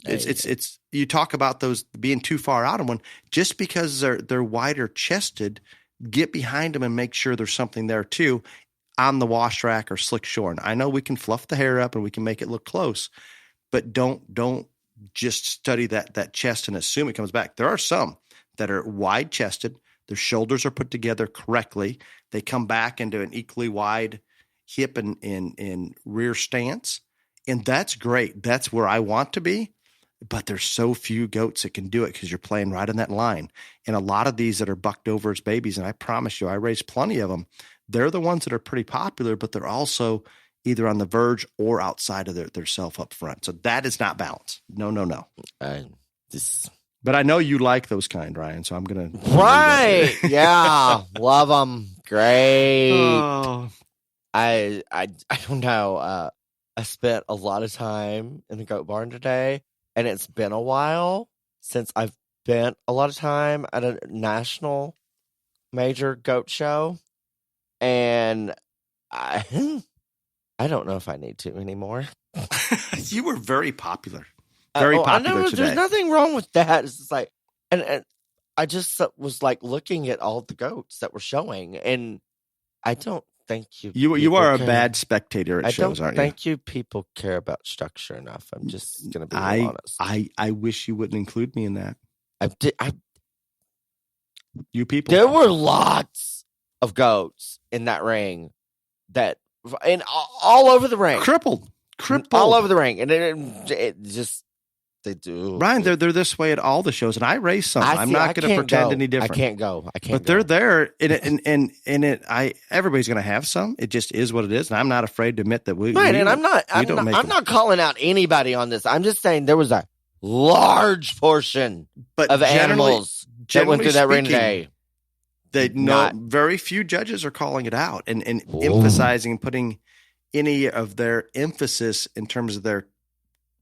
It's you talk about those being too far out of one, just because they're wider chested, get behind them and make sure there's something there too on the wash rack or slick shorn. I know we can fluff the hair up and we can make it look close, but don't just study that chest and assume it comes back. There are some that are wide chested. Their shoulders are put together correctly. They come back into an equally wide hip and rear stance. And that's great. That's where I want to be. But there's so few goats that can do it because you're playing right in that line. And a lot of these that are bucked over as babies, and I promise you, I raised plenty of them. They're the ones that are pretty popular, but they're also either on the verge or outside of their self up front. So that is not balance. No. But I know you like those kind, Ryan. So I'm going to. Right. Yeah. Love them. Great. Oh. I don't know. I spent a lot of time in the goat barn today, and it's been a while since I've spent a lot of time at a national major goat show. And I don't know if I need to anymore. You were very popular. Very popular today. There's nothing wrong with that. It's just like, and I just was like looking at all the goats that were showing, and I don't think you are a bad spectator at shows, aren't you? I don't think you people care about structure enough. I'm just going to be honest. I wish you wouldn't include me in that. You people. There were lots of goats in that ring and all over the ring. Crippled. All over the ring. And it just, they do. Ryan, they're this way at all the shows, and I race some. I'm not going to pretend any different. I can't go. But they're there, and everybody's going to have some. It just is what it is, and I'm not afraid to admit that we. Right, and I'm not calling out anybody on this. I'm just saying there was a large portion of animals that went through that ring today. Very few judges are calling it out and emphasizing, putting any of their emphasis in terms of their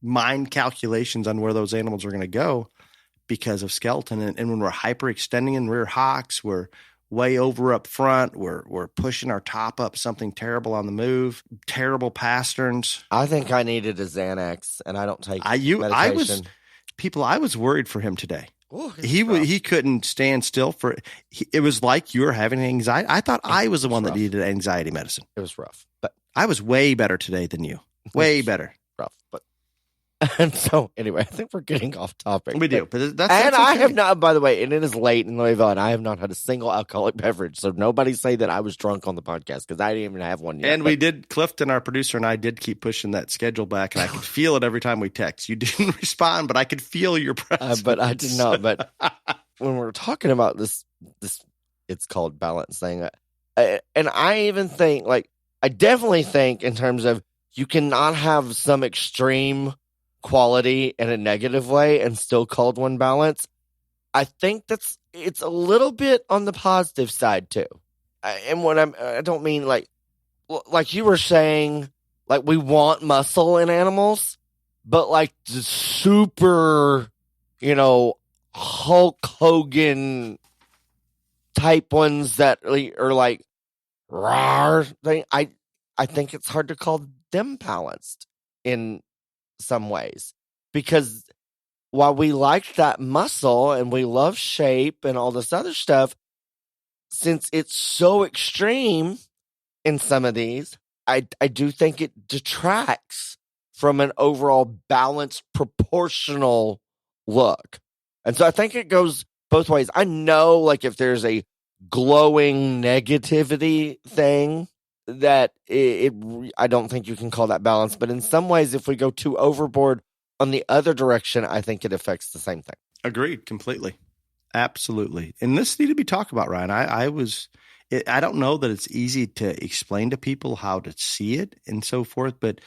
mind calculations on where those animals are going to go because of skeleton. And when we're hyperextending in rear hocks, we're way over up front. We're pushing our top up something terrible on the move, terrible pasterns. I think I needed a Xanax, and I don't take medication. I was worried for him today. Ooh, he couldn't stand still it was like you were having anxiety. I thought I was the one that needed anxiety medicine. It was rough, but I was way better today than you. Way better. Rough, but and so anyway, I think we're getting off topic. We do, but that's okay. I have not. By the way, and it is late in Louisville, and I have not had a single alcoholic beverage. So nobody say that I was drunk on the podcast because I didn't even have one yet. And we did. Clifton, our producer, and I did keep pushing that schedule back, and I could feel it every time we text. You didn't respond, but I could feel your presence. But I did not. But when we're talking about this, it's called balance thing, and I even think I definitely think in terms of you cannot have some extreme quality in a negative way and still called one balance. I think it's a little bit on the positive side too. And what I don't mean like you were saying, like we want muscle in animals, but like the super, Hulk Hogan type ones that are like rawr thing. I think it's hard to call them balanced in some ways, because while we like that muscle and we love shape and all this other stuff, since it's so extreme in some of these, I do think it detracts from an overall balanced, proportional look. And so I think it goes both ways. I know, like, if there's a glowing negativity thing, that I don't think you can call that balance. But in some ways, if we go too overboard on the other direction, I think it affects the same thing. Agreed, completely. Absolutely. And this needed to be talked about, Ryan. I don't know that it's easy to explain to people how to see it and so forth, but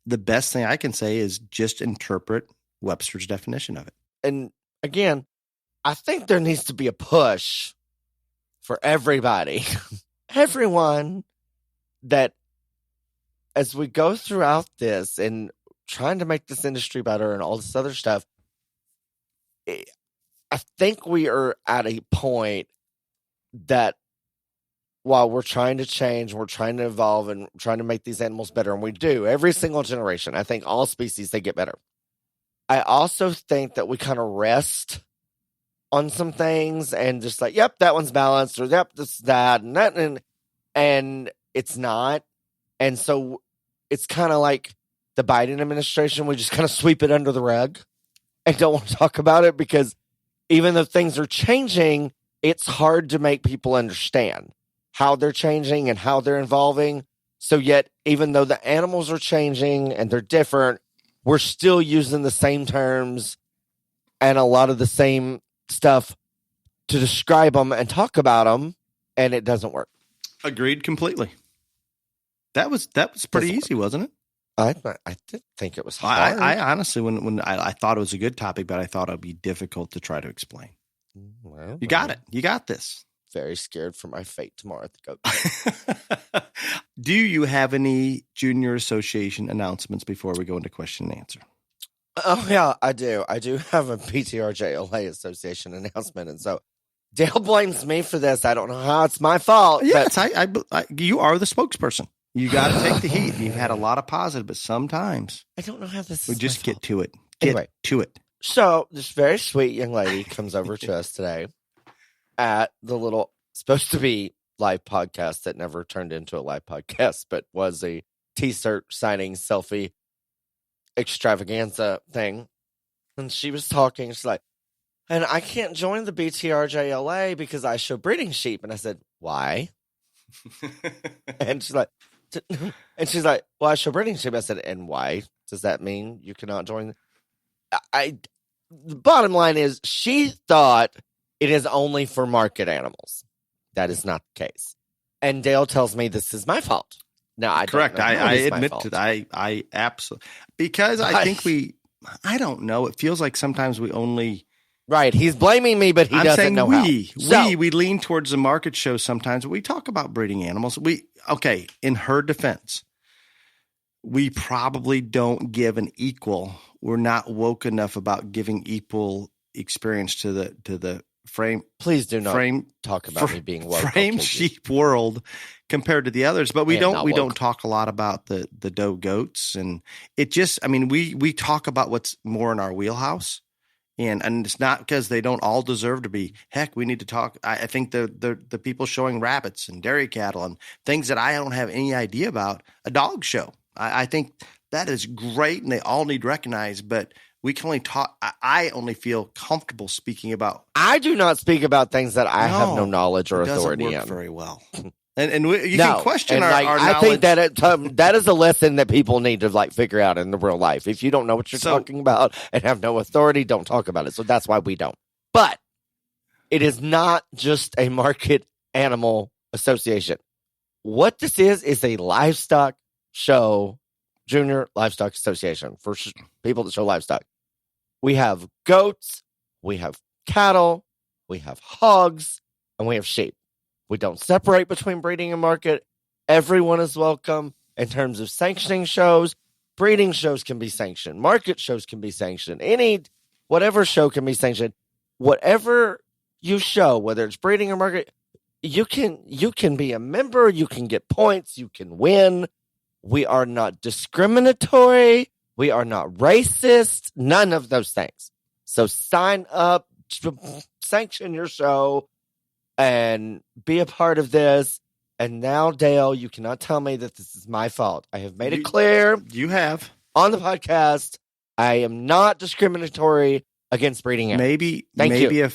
the best thing I can say is just interpret Webster's definition of it. And again, I think there needs to be a push for everybody, everyone, that as we go throughout this and trying to make this industry better and all this other stuff, I think we are at a point that while we're trying to change, we're trying to evolve and trying to make these animals better, and we do every single generation. I think all species, they get better. I also think that we kind of rest on some things and just like, yep, that one's balanced, or yep, this is that, and that, and it's not. And so it's kind of like the Biden administration, we just kind of sweep it under the rug and don't want to talk about it, because even though things are changing, it's hard to make people understand how they're changing and how they're evolving. So yet, even though the animals are changing and they're different, we're still using the same terms and a lot of the same stuff to describe them and talk about them, and it doesn't work. Agreed completely. That was pretty easy, wasn't it? I didn't think it was hard. I honestly, when I thought it was a good topic, but I thought it would be difficult to try to explain. Well, you got it. You got this. Very scared for my fate tomorrow at the goat. Do you have any junior association announcements before we go into question and answer? Oh, yeah, I do. I do have a PTRJLA association announcement. And so Dale blames me for this. I don't know how it's my fault. Yes, you are the spokesperson. You got to take the heat. You've had a lot of positive, but sometimes I don't know how this we is. Just my get fault. to it. Anyway. To it. So this very sweet young lady comes over to us today at the little, supposed to be live podcast that never turned into a live podcast, but was a t-shirt signing selfie extravaganza thing. And she was talking, she's like, and I can't join the BTRJLA because I show breeding sheep. And I said, why? And she's like, well, I show breeding sheep. I said, and why does that mean you cannot join? The bottom line is, she thought it is only for market animals. That is not the case. And Dale tells me this is my fault. No, I correct. Don't know I admit to that. I absolutely, because I think I don't know. It feels like sometimes we only. Right. He's blaming me, but he doesn't know how. We lean towards the market show sometimes. We talk about breeding animals. In her defense, we probably don't give an equal. We're not woke enough about giving equal experience to the frame. Please do not talk about me being woke. Frame sheep world compared to the others, but we don't talk a lot about the doe goats, and it just, I mean, we talk about what's more in our wheelhouse. And it's not because they don't all deserve to be. Heck, we need to talk. I think the people showing rabbits and dairy cattle and things that I don't have any idea about, a dog show. I think that is great, and they all need recognized. But we can only talk. I only feel comfortable speaking about. I do not speak about things that I have no knowledge or authority in. It doesn't work very well. And you can question our knowledge. I think that that is a lesson that people need to figure out in the real life. If you don't know what you're talking about and have no authority, don't talk about it. So that's why we don't. But it is not just a market animal association. What this is a livestock show, junior livestock association for people that show livestock. We have goats, we have cattle, we have hogs, and we have sheep. We don't separate between breeding and market. Everyone is welcome in terms of sanctioning shows. Breeding shows can be sanctioned. Market shows can be sanctioned. Whatever show can be sanctioned. Whatever you show, whether it's breeding or market, you can be a member. You can get points. You can win. We are not discriminatory. We are not racist. None of those things. So sign up, sanction your show, and be a part of this. And now, Dale, you cannot tell me that this is my fault. I have made it clear. You have. On the podcast, I am not discriminatory against breeding animals. Maybe a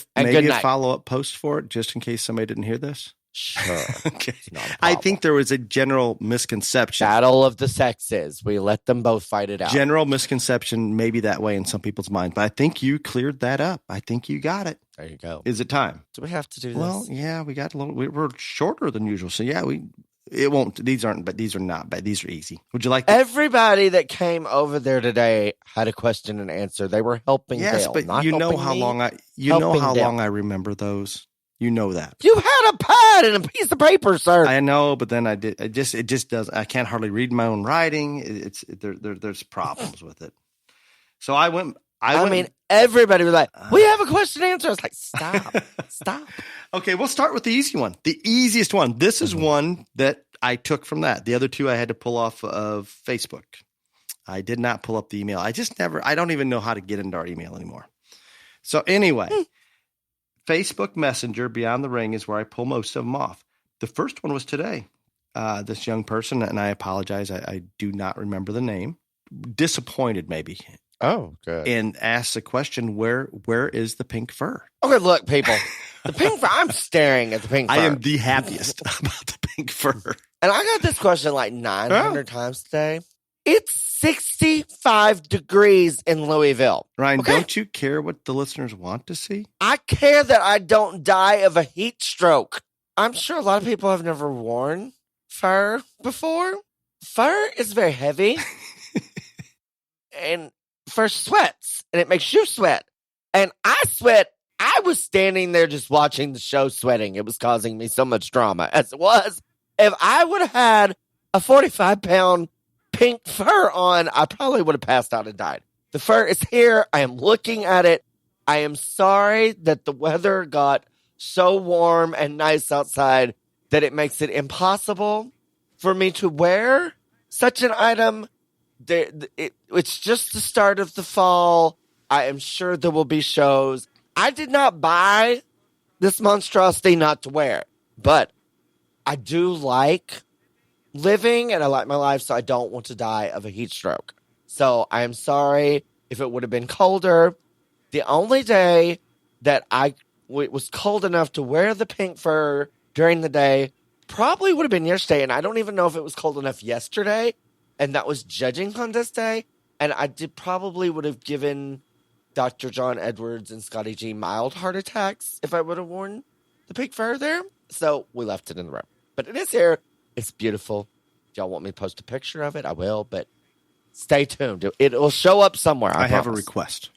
follow-up post for it, just in case somebody didn't hear this. Sure. Okay. I think there was a general misconception. Battle of the sexes. We let them both fight it out. General misconception, maybe that way in some people's minds. But I think you cleared that up. I think you got it. There you go. Is it time? Do we have to do this? Well, yeah, we got a little. We're shorter than usual. So yeah, it won't. These aren't. But these are not. But these are easy. Would you like? Everybody that came over there today had a question and answer. They were helping. Yes, Dale, but not you know helping how me, long I remember those. You know that. You had a pad and a piece of paper, sir. I know, but then I did. It just does. I can't hardly read my own writing. There's problems with it. So I I mean, everybody was like, we have a question and answer. I was like, stop. Okay, we'll start with the easy one. The easiest one. This is one that I took from that. The other two I had to pull off of Facebook. I did not pull up the email. I don't even know how to get into our email anymore. So anyway, Facebook Messenger Beyond the Ring is where I pull most of them off. The first one was today. This young person, and I apologize, I do not remember the name. Disappointed, maybe. Oh, good. And asked the question, where is the pink fur? Okay, look, people. The pink fur, I'm staring at the pink fur. I am the happiest about the pink fur. And I got this question like 900 times today. It's 65 degrees in Louisville. Ryan, don't you care what the listeners want to see? I care that I don't die of a heat stroke. I'm sure a lot of people have never worn fur before. Fur is very heavy. And fur sweats. And it makes you sweat. And I sweat. I was standing there just watching the show sweating. It was causing me so much drama as it was. If I would have had a 45-pound pink fur on, I probably would have passed out and died. The fur is here. I am looking at it. I am sorry that the weather got so warm and nice outside that it makes it impossible for me to wear such an item. It's just the start of the fall. I am sure there will be shows. I did not buy this monstrosity not to wear, but I do like living and I like my life, so I don't want to die of a heat stroke. So I am sorry if it would have been colder. The only day that it was cold enough to wear the pink fur during the day probably would have been yesterday, and I don't even know if it was cold enough yesterday, and that was judging contest day, and I probably would have given Dr. John Edwards and Scotty G mild heart attacks if I would have worn the pink fur there. So we left it in the room. But it is here. It's beautiful. If y'all want me to post a picture of it, I will. But stay tuned. It will show up somewhere. I have a request.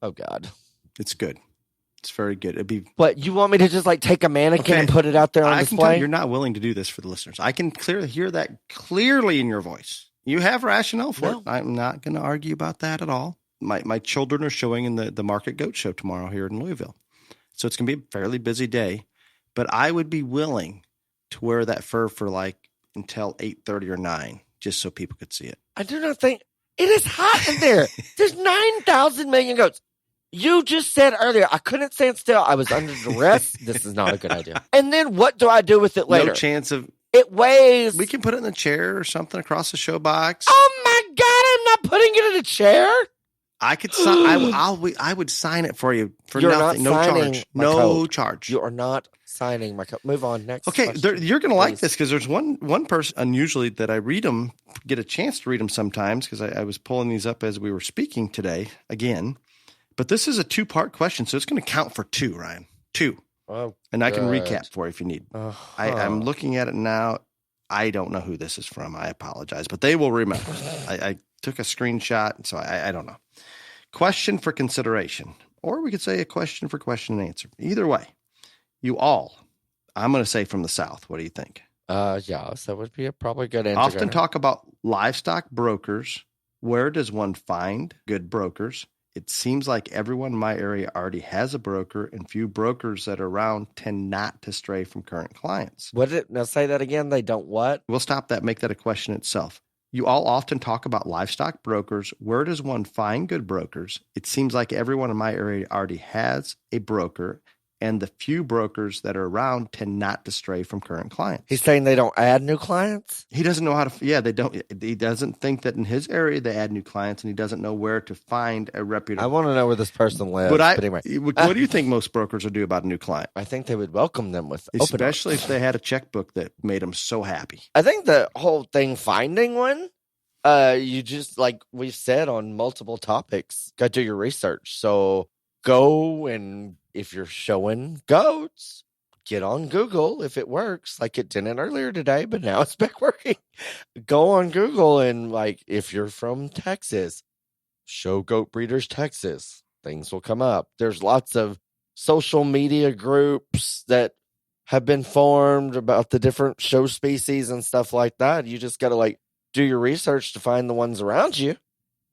Oh, God. It's good. It's very good. It'd be. What, you want me to just like take a mannequin and put it out there on display? You're not willing to do this for the listeners. I can hear that clearly in your voice. You have rationale for it. I'm not going to argue about that at all. My children are showing in the Market Goat Show tomorrow here in Louisville. So it's going to be a fairly busy day. But I would be willing to wear that fur for like until 8:30 or 9, just so people could see it. I do not think it is hot in there. There's 9,000 million goats. You just said earlier, I couldn't stand still. I was under duress. This is not a good idea. And then what do I do with it later? No chance of. It weighs. We can put it in a chair or something across the show box. Oh my God, I'm not putting it in a chair. I could sign. I would sign it for you for nothing. No charge. No charge. You are not signing my coat. Move on. Next. Okay, you're going to like this because there's one person unusually that I read them, get a chance to read them sometimes because I was pulling these up as we were speaking today again. But this is a 2-part question, so it's going to count for 2, Ryan. 2. Oh, and I can recap for you if you need. Uh-huh. I'm looking at it now. I don't know who this is from. I apologize, but they will remember. I took a screenshot, so I don't know. Question for consideration, or we could say a question for question and answer. Either way, you all, I'm going to say from the South. What do you think? Yes, that would be a probably good answer. Often talk about livestock brokers. Where does one find good brokers? It seems like everyone in my area already has a broker, and few brokers that are around tend not to stray from current clients. Now say that again. They don't what? We'll stop that. Make that a question itself. You all often talk about livestock brokers. Where does one find good brokers? It seems like everyone in my area already has a broker, and the few brokers that are around tend not to stray from current clients. He's saying they don't add new clients? He doesn't know how to. Yeah, they don't. He doesn't think that in his area they add new clients, and he doesn't know where to find a reputable. I want to know where this person lives. But anyway, what do you think most brokers would do about a new client? I think they would welcome them with open especially arms. If they had a checkbook that made them so happy. I think the whole thing finding one, you just like we've said on multiple topics, got to do your research. So go and if you're showing goats, get on Google if it works, like it didn't earlier today, but now it's back working. Go on Google and like if you're from Texas, show Goat Breeders Texas. Things will come up. There's lots of social media groups that have been formed about the different show species and stuff like that. You just got to like do your research to find the ones around you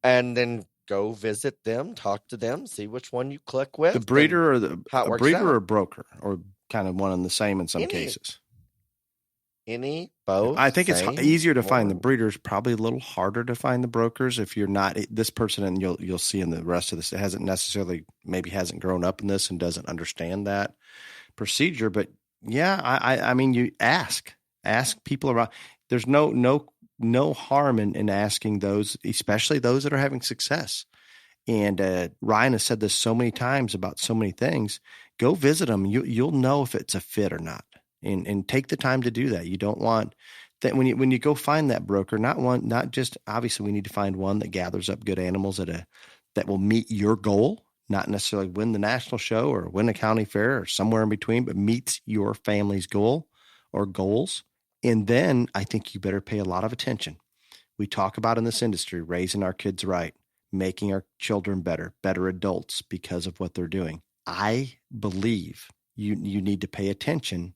and then go visit them, talk to them, see which one you click with. The breeder or how it a works breeder out. or a broker, or kind of one and the same in some cases. Both. I think it's easier to find the more. breeders. Probably a little harder to find the brokers if you're not this person, and you'll see in the rest of this. It hasn't grown up in this and doesn't understand that procedure. But yeah, I mean, you ask people around. There's no harm in asking those, especially those that are having success. And Ryan has said this so many times about so many things. Go visit them. You'll know if it's a fit or not, and take the time to do that. You don't want that when you go find that broker, not just obviously we need to find one that gathers up good animals that will meet your goal, not necessarily win the national show or win a county fair or somewhere in between, but meets your family's goal or goals. And then I think you better pay a lot of attention. We talk about in this industry, raising our kids right, making our children better adults because of what they're doing. I believe you need to pay attention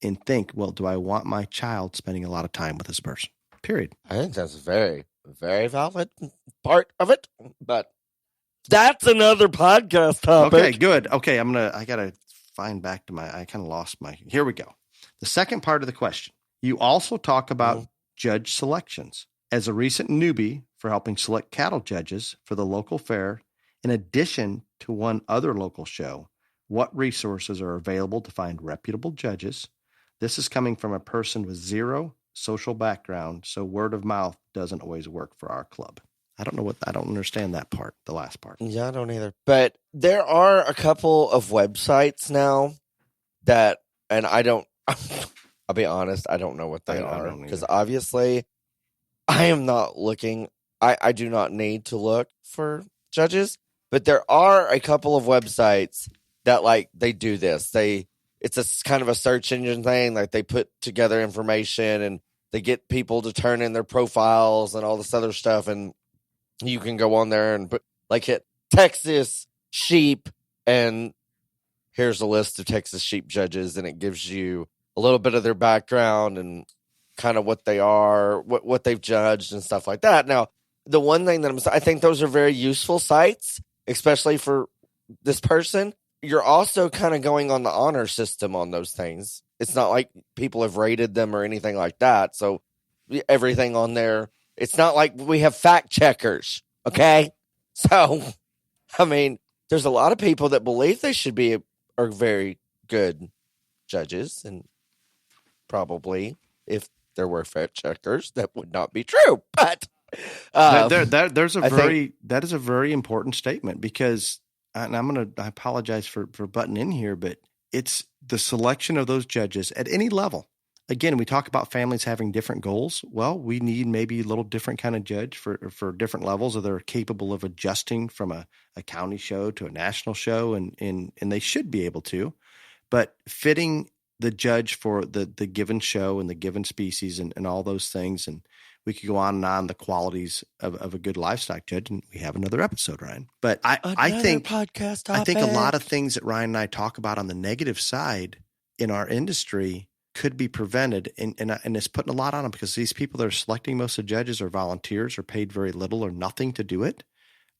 and think, well, do I want my child spending a lot of time with this person? Period. I think that's a very, very valid part of it, but that's another podcast topic. Okay, good. Okay, I gotta find back to I kind of lost here we go. The second part of the question. You also talk about judge selections. As a recent newbie for helping select cattle judges for the local fair, in addition to one other local show, what resources are available to find reputable judges? This is coming from a person with zero social background, so word of mouth doesn't always work for our club. I don't understand that part, the last part. Yeah, I don't either. But there are a couple of websites now that, and I don't, I'll be honest, I don't know what they are. Because obviously I am not looking, I do not need to look for judges, but there are a couple of websites that they do this. It's a kind of a search engine thing. Like they put together information and they get people to turn in their profiles and all this other stuff. And you can go on there and hit Texas sheep, and here's a list of Texas sheep judges, and it gives you a little bit of their background and kind of what they are, what they've judged and stuff like that. Now, the one thing that I think those are very useful sites, especially for this person. You're also kind of going on the honor system on those things. It's not like people have rated them or anything like that. So everything on there, it's not like we have fact checkers. Okay. So, I mean, there's a lot of people that believe they should be are very good judges, and probably if there were fact checkers, that would not be true. But that is a very important statement, because, and I apologize for butting in here, but it's the selection of those judges at any level. Again, we talk about families having different goals. Well, we need maybe a little different kind of judge for different levels, that are capable of adjusting from a county show to a national show, and they should be able to. But fitting the judge for the given show and the given species and all those things, and we could go on and on the qualities of a good livestock judge, and we have another episode, Ryan. But I think podcast topic. I think a lot of things that Ryan and I talk about on the negative side in our industry could be prevented, and it's putting a lot on them, because these people that are selecting most of the judges are volunteers or paid very little or nothing to do it.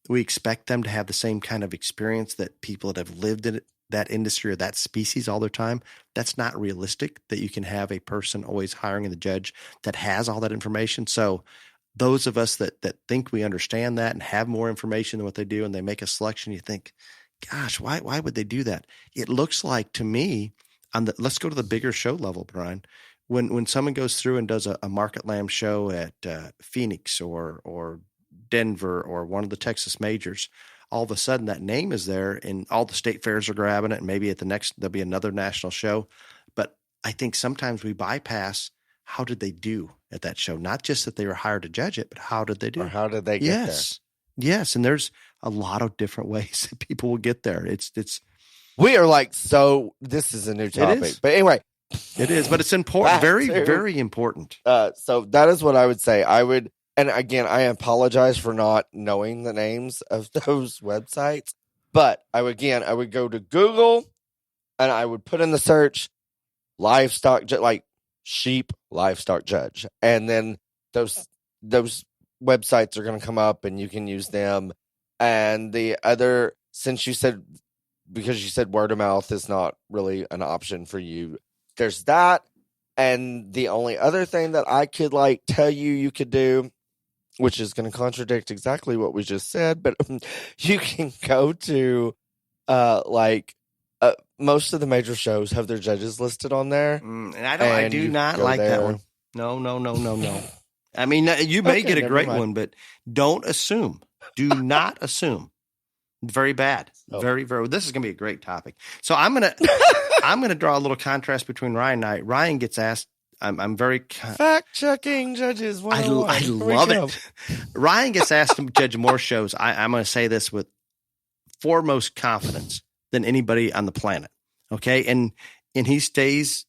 We expect them to have the same kind of experience that people that have lived in that industry or that species all their time. That's not realistic, that you can have a person always hiring the judge that has all that information. So those of us that think we understand that and have more information than what they do, and they make a selection, you think, gosh, why would they do that? It looks like to me, let's go to the bigger show level, Brian. When someone goes through and does a market lamb show at Phoenix or Denver or one of the Texas majors, all of a sudden that name is there and all the state fairs are grabbing it, and maybe at the next there'll be another national show. But I think sometimes we bypass, how did they do at that show? Not just that they were hired to judge it, but how did they do? Or how did they get there? Yes, and there's a lot of different ways that people will get there. It's we are this is a new topic. But anyway. It is, but it's important. Very, very important. So that is what I would say. And again, I apologize for not knowing the names of those websites, but I would go to Google and I would put in the search livestock, sheep livestock judge. And then those websites are going to come up and you can use them. And the other, since you said, because you said word of mouth is not really an option for you, there's that. And the only other thing that I could like tell you could do, which is going to contradict exactly what we just said, but you can go to most of the major shows have their judges listed on there. And I do not like that one. No. I mean, you may get a great one, but don't assume. Do not assume. Very bad. Very, very. This is going to be a great topic. So I'm gonna draw a little contrast between Ryan and I. Ryan gets asked. I'm very fact checking judges. I love it. Ryan gets asked to judge more shows. I'm going to say this with foremost confidence than anybody on the planet. Okay, and he stays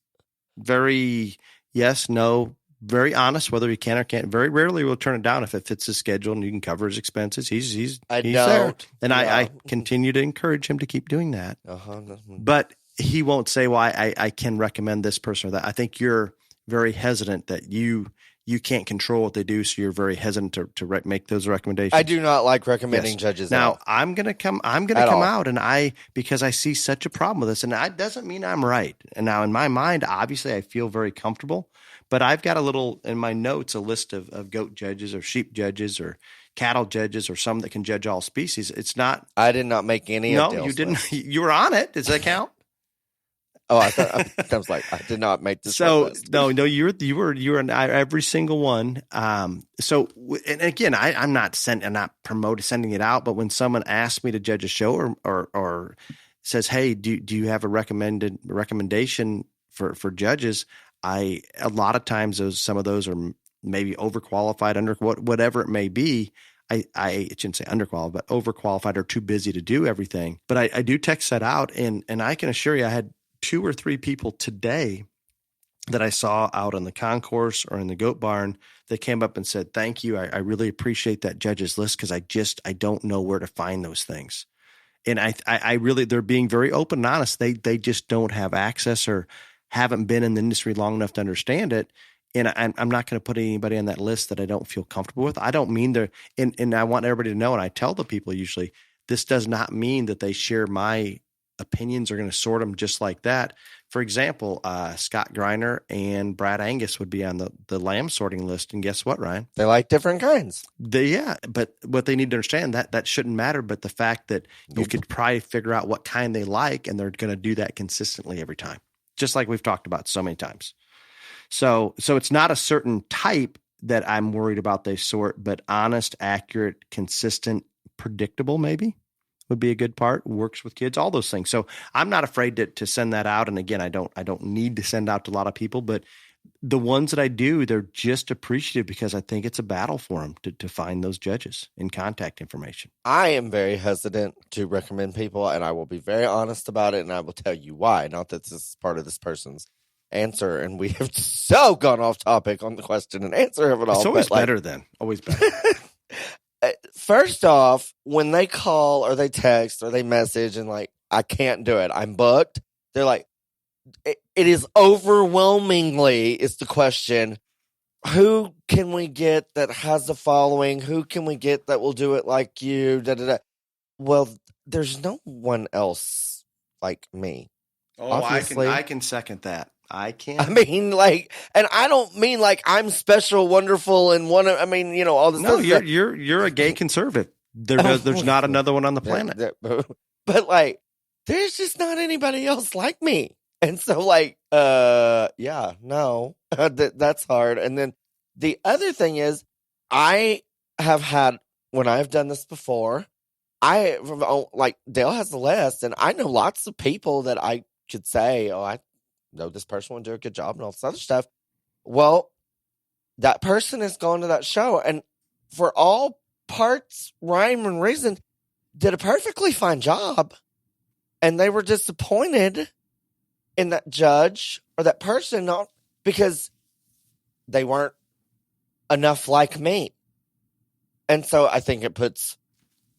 very yes, no, very honest, whether he can or can't. Very rarely will turn it down if it fits his schedule and you can cover his expenses. He's there, and I continue to encourage him to keep doing that. But he won't say, "Well, I can recommend this person or that." I think you're very hesitant that you can't control what they do, so you're very hesitant to make those recommendations. I do not like recommending judges. Now I'm gonna come out, and because I see such a problem with this, and that doesn't mean I'm right. And now in my mind, obviously, I feel very comfortable, but I've got a little in my notes a list of goat judges or sheep judges or cattle judges or some that can judge all species. It's not. I did not make any. No, you didn't. You were on it. Does that count? Oh, I thought I was like, I did not make this. So no, you were in every single one. So and again, I'm not sending it out, but when someone asks me to judge a show or says, "Hey, do you have a recommendation for judges?" A lot of times some of those are maybe overqualified, whatever it may be. I shouldn't say underqualified, but overqualified or too busy to do everything. But I do text that out, and I can assure you, I had 2 or 3 people today that I saw out on the concourse or in the goat barn that came up and said, "Thank you. I really appreciate that judges list because I don't know where to find those things." And I really, they're being very open and honest. They just don't have access or haven't been in the industry long enough to understand it. And I'm not going to put anybody on that list that I don't feel comfortable with. I don't mean and I want everybody to know, and I tell the people usually, this does not mean that they share my opinions are going to sort them just like that. For example, Scott Greiner and Brad Angus would be on the lamb sorting list. And guess what, Ryan? They like different kinds. But what they need to understand, that shouldn't matter. But the fact that you could probably figure out what kind they like, and they're going to do that consistently every time, just like we've talked about so many times. So it's not a certain type that I'm worried about they sort, but honest, accurate, consistent, predictable maybe would be a good part. Works with kids, all those things. So I'm not afraid to send that out. And again, I don't need to send out to a lot of people, but the ones that I do, they're just appreciative because I think it's a battle for them to find those judges and contact information. I am very hesitant to recommend people, and I will be very honest about it, and I will tell you why. Not that this is part of this person's answer, and we have so gone off topic on the question and answer of it all. It's always better then. Always better. First off, when they call or they text or they message and like, "I can't do it, I'm booked," they're like, it is overwhelmingly, it's the question, who can we get that has a following? Who can we get that will do it like you? Well, there's no one else like me. Oh, obviously. I can second that. I can. I mean, like, and I don't mean like I'm special, wonderful, and I mean, you know, all this. No, you're a gay conservative. There's not another one on the planet. But like, there's just not anybody else like me, and so like, yeah, no, that's hard. And then the other thing is, I have had when I've done this before, like Dale has the list, and I know lots of people that I could say, "Oh, I know this person will do a good job," and all this other stuff. Well, that person has gone to that show, and for all parts, rhyme and reason, did a perfectly fine job, and they were disappointed in that judge or that person, not because they weren't enough like me. And so I think it puts...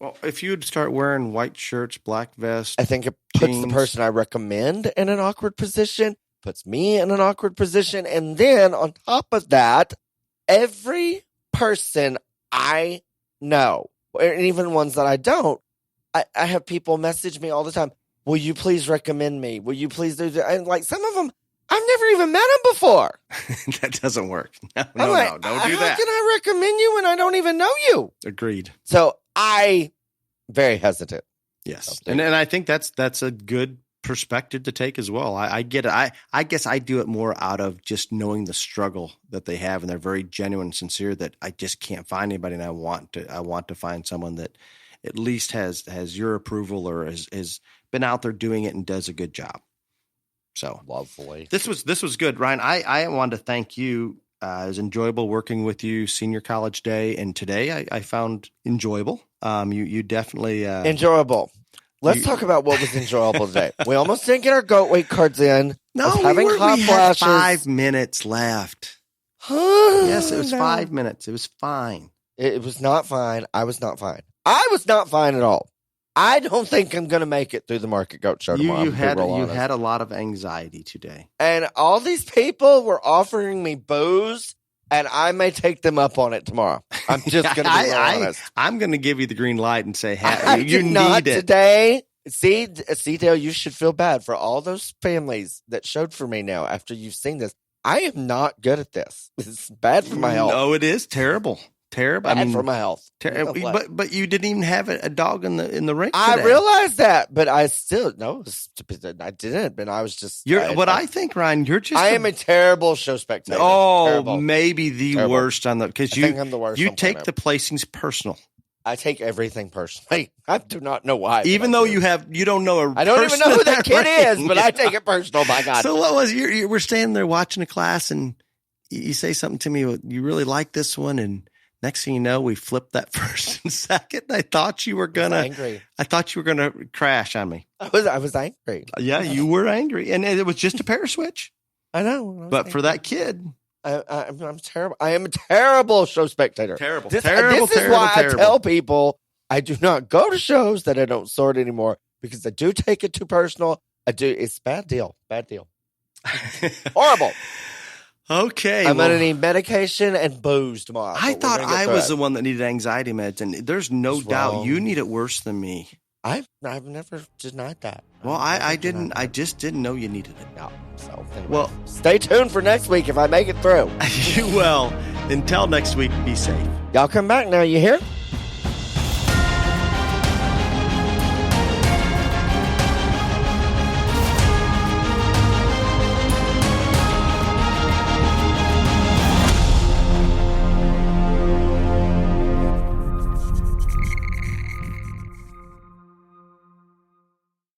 Well, if you'd start wearing white shirts, black vests, I think it puts the person I recommend in an awkward position, puts me in an awkward position, and then on top of that, every person I know, and even ones that I don't, I have people message me all the time. Will you please recommend me? Will you please do that? And like some of them, I've never even met them before. That doesn't work. No, don't do how that. How can I recommend you when I don't even know you? Agreed. So I very hesitant. Yes, and I think that's a good perspective to take as well. I get it. I guess I do it more out of just knowing the struggle that they have, and they're very genuine and sincere that I just can't find anybody, and I want to find someone that at least has your approval or has been out there doing it and does a good job. So lovely. This was good, Ryan. I wanted to thank you. It was enjoyable working with you senior college day, and today I found enjoyable. You definitely enjoyable. Let's talk about what was enjoyable today. We almost didn't get our goat weight cards in. No, we had 5 minutes left. Yes, it was 5 minutes. It was fine. It was not fine. I was not fine. I was not fine at all. I don't think I'm going to make it through the Market Goat Show tomorrow. You had a lot of anxiety today. And all these people were offering me booze, and I may take them up on it tomorrow. I'm just going to be honest. I'm going to give you the green light and say, you need it. Today. See, Dale, you should feel bad for all those families that showed for me now after you've seen this. I am not good at this. It's bad for my health. No, it is terrible. Terrible. Bad for my health. But you didn't even have a dog in the ring today. I realized that, but I still I didn't. But I was just. I think, Ryan, you're just. I am a terrible show spectator. Oh, terrible. Maybe the worst on the because you. I'm the worst. You take the placings personal. I take everything personally. I do not know why. Even though you don't know I don't even know who that kid is, but I take it personal. My God. So what was we're standing there watching a class, and you say something to me. You really like this one, and next thing you know, we flipped that first and second. I thought you were gonna crash on me. I was angry. Yeah, you were angry, and it was just a power switch. I know, but for that kid, I'm terrible. I am a terrible show spectator. Terrible. This is why I tell people I do not go to shows that I don't sort anymore because I do take it too personal. It's a bad deal. Horrible. Okay. I'm going to need medication and booze tomorrow. I thought I was the one that needed anxiety meds, and there's no doubt you need it worse than me. I've never denied that. Well, I didn't. I just didn't know you needed it. No. So, anyway, well, stay tuned for next week if I make it through. You will. Until next week, be safe. Y'all come back now, you hear?